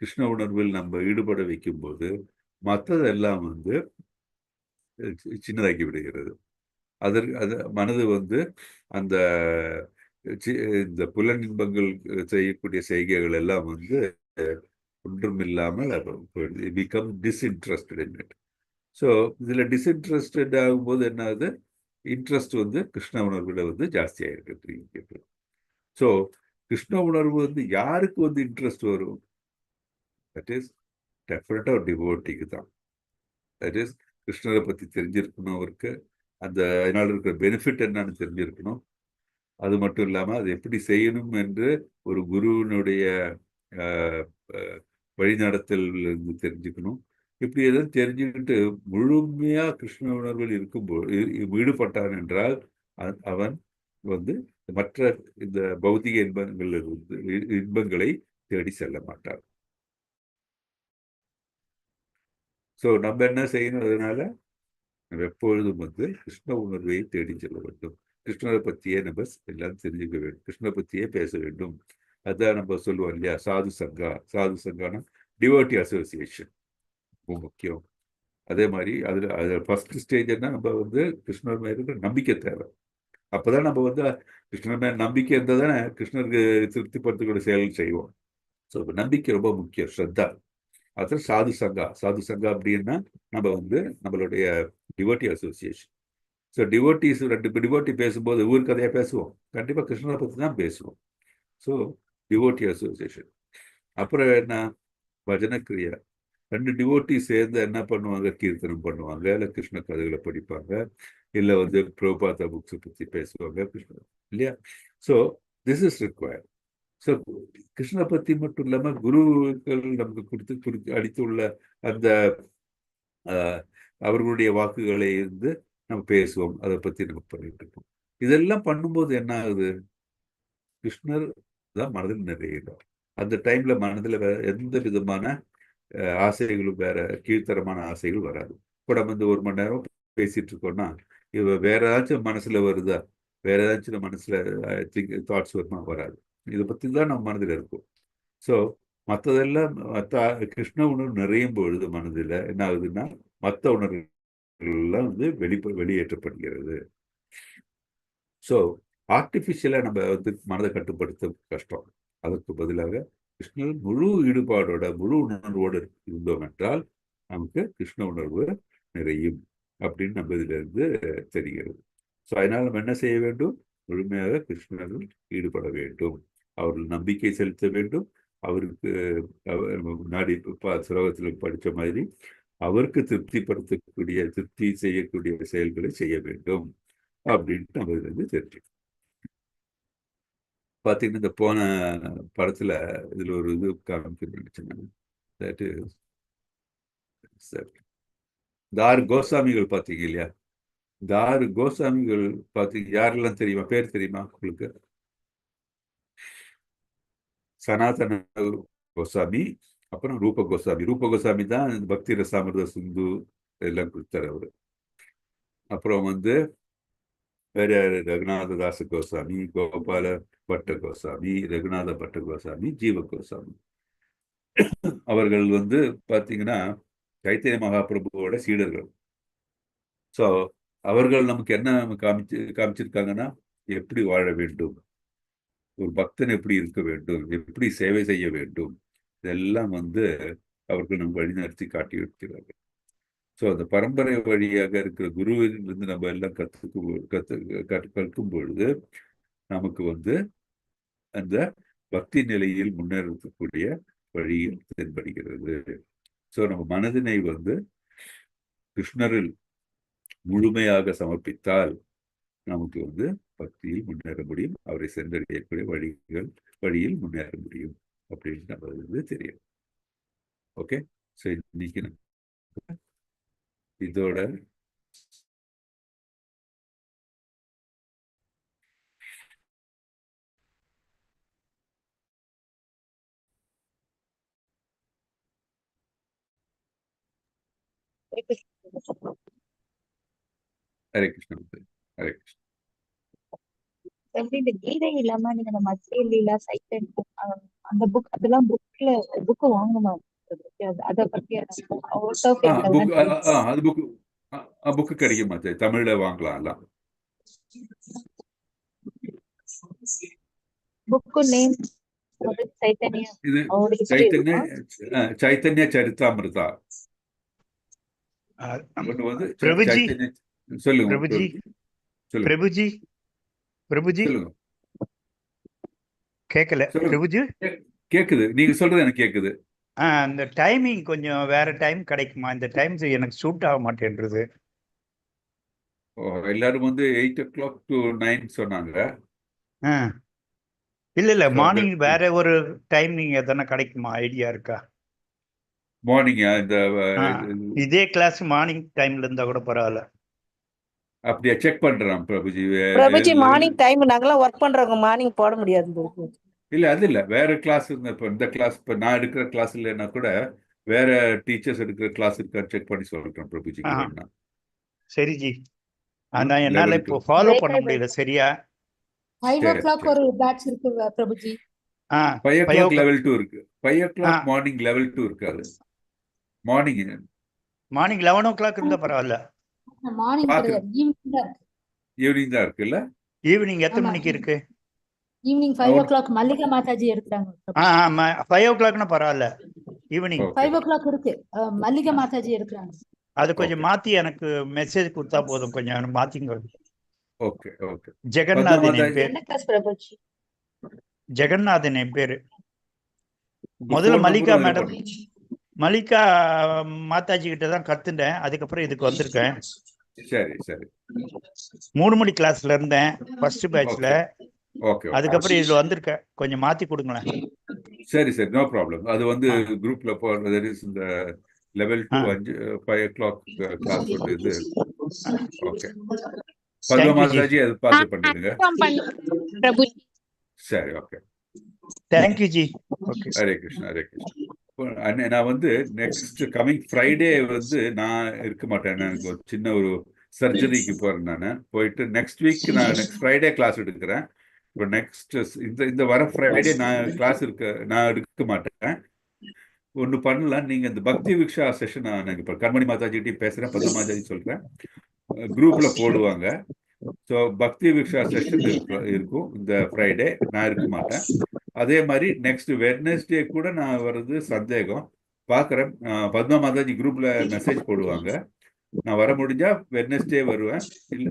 [SPEAKER 1] கிருஷ்ண உணர்வில் நம்ம ஈடுபட வைக்கும்போது மற்றதெல்லாம் வந்து சின்னதாக்கி விடுகிறது. அது மனது வந்து அந்த இந்த புலனின்பங்கள் செய்யக்கூடிய செய்கைகள் எல்லாம் வந்து ஒன்றும் இல்லாமல் become disinterested in it. So இதில் டிஸ்இன்ட்ரெஸ்டட் ஆகும்போது என்ன ஆகுது? இன்ட்ரெஸ்ட் வந்து கிருஷ்ண உணர்வில் வந்து ஜாஸ்தியாக இருக்கு. ஸோ கிருஷ்ண உணர்வு வந்து யாருக்கு வந்து இன்ட்ரெஸ்ட் வரும்? தட் இஸ் டெஃபினட்டாக ஒரு டிவோட்டிக்கு தான். தட் இஸ் கிருஷ்ணரை பற்றி தெரிஞ்சிருக்கணும் அவருக்கு, அதனால இருக்கிற பெனிஃபிட் என்னன்னு தெரிஞ்சிருக்கணும். அது மட்டும் இல்லாமல் அது எப்படி செய்யணும் என்று ஒரு குருவினுடைய வழிநடத்தல் இருந்து தெரிஞ்சுக்கணும். இப்படி எதுவும் தெரிஞ்சுக்கிட்டு முழுமையா கிருஷ்ண உணர்வில் இருக்கும்போது ஈடுபட்டான் என்றால் அவன் வந்து மற்ற இந்த பௌதிக இன்பங்களை தேடி செல்ல மாட்டான். ஸோ நம்ம என்ன செய்யணும்? அதனால நம்ம எப்பொழுதும் வந்து கிருஷ்ண உணர்வை தேடி செல்ல வேண்டும். கிருஷ்ணரை பற்றியே நம்ம எல்லாம் தெரிஞ்சுக்க வேண்டும். கிருஷ்ணரை பற்றியே பேச வேண்டும். அதான் நம்ம சொல்லுவோம் இல்லையா, சாது சங்கானா டிவோட்டி அசோசியேஷன் ரொம்ப முக்கியம். அதே மாதிரி அதில் ஃபர்ஸ்ட் ஸ்டேஜ் என்ன, நம்ம வந்து கிருஷ்ணர் மேல இருக்கிற நம்பிக்கை தேவை. அப்போதான் நம்ம வந்து கிருஷ்ணர் மேல நம்பிக்கை இருந்தால் தானே கிருஷ்ணருக்கு திருப்திப்படுத்தக்கூடிய செயல் செய்வோம். ஸோ நம்பிக்கை ரொம்ப முக்கியம், ஸ்ரத்தா. அதான் சாது சங்கா அப்படின்னா நம்ம வந்து நம்மளுடைய devotee association. So devotees 2 devotee பேசும்போது ஊர் கதையாக பேசுவோம், கண்டிப்பாக கிருஷ்ணரை பற்றி தான் பேசுவோம். So devotee association. அப்புறம் என்ன, பஜனக்கிரியா. 2 டிவோட்டி சேர்ந்து என்ன பண்ணுவாங்க? கீர்த்தனம் பண்ணுவாங்க, இல்லை கிருஷ்ண கதைகளை படிப்பாங்க, இல்லை வந்து பிரபுபாதா புக்ஸை பற்றி பேசுவாங்க கிருஷ்ணர் இல்லையா. So this is required. So கிருஷ்ணரை பற்றி மட்டும் இல்லாமல் குருக்கள் நமக்கு அளித்துள்ள அந்த அவர்களுடைய வாக்குகளை இருந்து நம்ம பேசுவோம், அதை பற்றி நம்ம பண்ணிட்டு இருக்கோம். இதெல்லாம் பண்ணும்போது என்ன ஆகுது? கிருஷ்ணர் தான் மனதில் நிறைகிறார். அந்த டைம்ல மனதுல வேற எந்த விதமான ஆசைகளும், வேற கீழ்த்தரமான ஆசைகள் வராது. இப்போ நம்ம வந்து 1 மணி நேரம் பேசிட்டு இருக்கோம்னா, வேற ஏதாச்சும் மனசுல வருதா, வேற ஏதாச்சும் மனசுல தாட்ஸ் வருமா? வராது. இதை பத்தி தான் நம்ம மனதில் இருக்கும். ஸோ மற்றதெல்லாம் கிருஷ்ண உணர்வு நிறையும் பொழுது மனதில் என்ன ஆகுதுன்னா, மற்ற உணர்வுகள்லாம் வந்து வெளியேற்றப்படுகிறது. ஸோ ஆர்டிஃபிஷியலாக நம்ம வந்து மனதை கட்டுப்படுத்த கஷ்டம். அதற்கு பதிலாக கிருஷ்ணர் முழு ஈடுபாடோட, முழு உணர்வோடு இருந்தோம் என்றால் நமக்கு கிருஷ்ண உணர்வு நிறையும் அப்படின்னு நம்ம இதிலிருந்து தெரிகிறது. ஸோ அதனால் நம்ம என்ன செய்ய வேண்டும்? முழுமையாக கிருஷ்ணரில் ஈடுபட வேண்டும். அவர்கள் நம்பிக்கை செலுத்த வேண்டும். அவருக்கு முன்னாடி ஸ்லோகத்தில் படித்த மாதிரி அவருக்கு திருப்தி செய்யக்கூடிய செயல்களை செய்ய வேண்டும் அப்படின்ட்டு நம்ம இதிலிருந்து தெரிஞ்சுக்கணும். பார்த்தீங்கன்னா, இந்த போன படத்துல இதுல ஒரு இது காமிக்கணும்னு நினைச்சேன். தட் இஸ் தாரு கோசாமிகள் பார்த்தீங்க இல்லையா? தாரு கோசாமிகள் பார்த்தீங்க, யாரெல்லாம் தெரியுமா? பேர் தெரியுமா உங்களுக்கு? சனாதன கோசாமி, அப்புறம் ரூப கோசாமி. ரூப கோசாமி தான் பக்தி ரசாமிர்த சிந்து எல்லாம் கொடுத்தாரு அவரு. அப்புறம் வந்து வேற ரகுநாத தாச கோசாமி, கோபால பட்ட கோசாமி, ரகுநாத பட்ட கோசாமி, ஜீவ கோசாமி. அவர்கள் வந்து பார்த்தீங்கன்னா சைத்தன்ய மகாபிரபுவோட சீடர்கள். ஸோ அவர்கள் நமக்கு என்ன காமிச்சிருக்காங்கன்னா, எப்படி வாழ வேண்டும், ஒரு பக்தன் எப்படி இருக்க வேண்டும், எப்படி சேவை செய்ய வேண்டும், இதெல்லாம் வந்து அவர்கள் நம்ம வழிநடத்தி காட்டி இருக்கிறார்கள். ஸோ அந்த பரம்பரை வழியாக இருக்கிற குருவிலிருந்து நம்ம எல்லாம் கற்கும் பொழுது நமக்கு வந்து அந்த பக்தி நிலையில் முன்னேறக்கூடிய வழியில் தென்படுகிறது. ஸோ நம்ம மனதினை வந்து கிருஷ்ணரில் முழுமையாக சமர்ப்பித்தால் நமக்கு வந்து பக்தியில் முன்னேற முடியும், அவரை சென்றடையக்கூடிய வழியில் முன்னேற முடியும் அப்படின்னு நம்ம வந்து தெரியும். ஓகே, ஸோ இன்னைக்கு இதோட ஹரே கிருஷ்ணா. ஹரே கிருஷ்ணா.
[SPEAKER 4] இந்த கீதை இல்லாம நீங்க அந்த மத்திய லீலா சைத்தன் அந்த புக், அதெல்லாம் புக் வாங்கணும். அத பத்தி
[SPEAKER 1] அது புக்கு கிடைக்குமா? தமிழ்ல வாங்கலாம்.
[SPEAKER 4] Book name
[SPEAKER 1] Chaitanya Charitamrita.
[SPEAKER 8] பிரபுஜி,
[SPEAKER 1] சொல்லுங்க.
[SPEAKER 8] பிரபுஜி கேட்கல. பிரபுஜி
[SPEAKER 1] கேக்குது, நீங்க சொல்றது எனக்கு கேக்குது.
[SPEAKER 8] அந்த டைமிங் கொஞ்சம் வேற டைம் கிடைக்குமா? இந்த டைம் எனக்கு சூட் ஆக மாட்டேன்றது.
[SPEAKER 1] எல்லாரும் வந்து 8 o'clock to 9 சொன்னாங்க.
[SPEAKER 8] இல்ல மார்னிங் வேற ஒரு டைம் நீங்க எதனா கிடைக்குமா? ஐடியா இருக்கா?
[SPEAKER 1] மார்னிங்கா? இந்த
[SPEAKER 8] இதே கிளாஸ் மார்னிங் டைம்ல இருந்தா கூட பரவாயில்ல.
[SPEAKER 1] அப்படியே செக் பண்றேன் பிரபுஜி.
[SPEAKER 5] மார்னிங் டைம் நாங்கெல்லாம் ஒர்க் பண்றவங்க மார்னிங் போட முடியாது.
[SPEAKER 1] இல்ல அது இல்ல, வேற கிளாஸ் இப்போ இந்த கிளாஸ் இப்போ நான் எடுக்கிற கிளாஸ் இல்லைன்னா கூட வேற டீச்சர்ஸ் எடுக்கிற கிளாஸ் இருக்கான்னு செக் பண்ணி சொல்றேன் பிரபுஜி.
[SPEAKER 8] சரி ஜி, ஆனா என்னால இப்போ ஃபாலோ பண்ண முடியல சரியா.
[SPEAKER 9] 5 o'clock ஒரு பேட்ச் இருக்கு பிரபுஜி.
[SPEAKER 1] 5 o'clock level 2 இருக்கு. 5 o'clock மார்னிங் level 2 இருக்காது.
[SPEAKER 8] மார்னிங் 11 o'clock இருந்தா பரவாயில்ல.
[SPEAKER 9] மார்னிங் கிடையாது,
[SPEAKER 1] ஈவினிங் தான் இருக்குல்ல.
[SPEAKER 8] ஈவினிங் எத்தனை மணிக்கு இருக்கு?
[SPEAKER 9] ஈவினிங் 5 o'clock மல்லிகா மாதாஜி எடுக்கிறாங்க.
[SPEAKER 8] 5 o'clockனா பரவாயில்ல. ஈவினிங்
[SPEAKER 9] 5 o'clock இருக்கு, மல்லிகா மாதாஜி எடுக்கிறாங்க.
[SPEAKER 8] அது கொஞ்சம் மாத்தி எனக்கு மெசேஜ் கொடுத்தா போதும், கொஞ்சம் மாத்திங்க.
[SPEAKER 1] Okay okay.
[SPEAKER 8] ஜெகநாதன் என் பேர். ஜெகநாதன் என் பேரு. முதல்ல மல்லிகா மேடம், மல்லிகா மாதாஜி கிட்ட தான் கத்துட்டேன். அதுக்கப்புறம் இதுக்கு வந்திருக்கேன்.
[SPEAKER 1] சரி சரி.
[SPEAKER 8] 3 மணி கிளாஸ்ல இருந்தேன் ஃபர்ஸ்ட் பேட்ச்ல.
[SPEAKER 1] ஓகே.
[SPEAKER 8] அதுக்கப்புறம் இதுல வந்திருக்கேன், கொஞ்சம் மாத்தி கொடுங்களேன்.
[SPEAKER 1] சரி சரி, நோ ப்ராப்ளம். அது வந்து குரூப்ல போறது இந்த லெவல் 2 5 o'clock கிளாஸ் வந்து இது. ஓகே, பத்மா மாதாஜி அது பார்த்து பண்ணிடுங்க. சரி, okay.
[SPEAKER 8] Thank you G. Okay.
[SPEAKER 1] Hare Krishna, Hare Krishna. நான் வந்து நெக்ஸ்ட் கமிங் ஃப்ரைடே வந்து நான் இருக்க மாட்டேன். எனக்கு ஒரு சின்ன ஒரு சர்ஜரிக்கு போறேன். நான் போயிட்டு நெக்ஸ்ட் வீக் நான் நெக்ஸ்ட் ஃப்ரைடே கிளாஸ் எடுக்கிறேன். இப்போ நெக்ஸ்ட் இந்த வர ஃப்ரைடே நான் எடுக்க மாட்டேன். ஒன்று பண்ணலாம், நீங்கள் இந்த பக்தி விக்ஷா செஷன் நான் இப்போ கண்மணி மாதாஜிட்டையும் பேசுகிறேன், பத்மா மாதாஜி சொல்கிறேன், குரூப்பில் போடுவாங்க. ஸோ பக்தி விக்ஷா செஷன் இருக்கும் இந்த ஃப்ரைடே. நான் இருக்க மாட்டேன். அதே மாதிரி நெக்ஸ்ட் வெட்னஸ்டே கூட நான் வர்றது சந்தேகம் பார்க்குறேன். பத்மா மாதாஜி குரூப்பில் மெசேஜ் போடுவாங்க. நான் வர முடிஞ்சா வெட்னஸ்டே வருவேன்.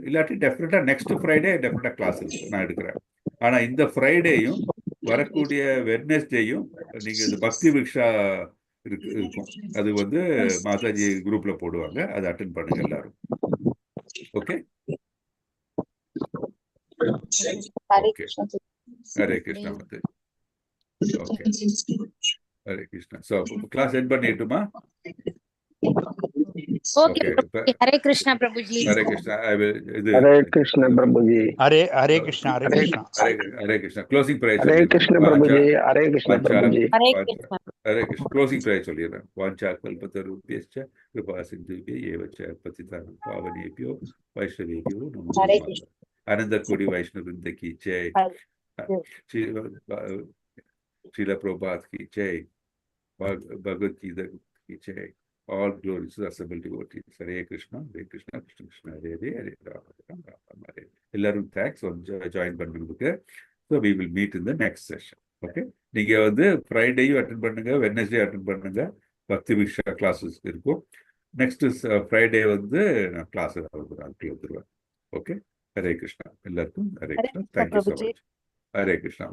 [SPEAKER 1] இல்லாட்டி டெஃபினட்டாக நெக்ஸ்ட் ஃப்ரைடே டெஃபினட்டாக கிளாஸ் இருக்கு, நான் எடுக்கிறேன். ஆனால் இந்த ஃப்ரைடேயும் வரக்கூடிய வெட்னஸ்டேயும் நீங்கள் இந்த பக்தி விக்ஷா இருக்கும், அது வந்து மாதாஜி குரூப்ல போடுவாங்க. அதை அட்டென்ட் பண்ணுங்க எல்லாரும். ஓகே,
[SPEAKER 4] ஹரே கிருஷ்ணா.
[SPEAKER 1] ஹரே கிருஷ்ணா வந்து. Okay, Hare Krishna. So class end பண்ணிட்டுமா?
[SPEAKER 10] Okay, Hare Krishna Prabhuji.
[SPEAKER 1] Hare Krishna.
[SPEAKER 7] Hare Krishna Prabhuji.
[SPEAKER 8] Hare Krishna. Hare Krishna.
[SPEAKER 1] Hare Krishna. Closing prayer.
[SPEAKER 7] Hare Krishna Prabhuji. Hare Krishna Prabhuji.
[SPEAKER 1] Hare Krishna. Closing prayer சொல்லிடுறேன். வாஞ்சா கல்பத்தருப்யஸ்ச கிருபா சிந்துப்ய ஏவச்ச பதிதானம் பாவனேபியோ வைஷ்ணவேபியோ நமோ நமः. आनंद कोडी वैष्णव वृंद की जय, श्रीला प्रभुपाद की जय, भगवत गीता की जय. All glories to assembled devotees. Hare Krishna, Krishna Krishna, Hare Hare, Hare Rama, Rama Rama, Hare. Ellarum thanks on join பண்ணதுக்கு. So we will meet in the next session. Okay, நீங்க வந்து ஃப்ரைடேயும் அட்டென்ட் பண்ணுங்க, வெட்னஸ்டே அட்டென்ட் பண்ணுங்க. பக்தி விக்ஷா கிளாஸஸ் இருக்கும். நெக்ஸ்ட் ஃப்ரைடே வந்து நான் கிளாஸ் வந்துருவேன். ஓகே, ஹரே கிருஷ்ணா. எல்லாருக்கும் Hare Krishna. Thank you so much. Hare Krishna.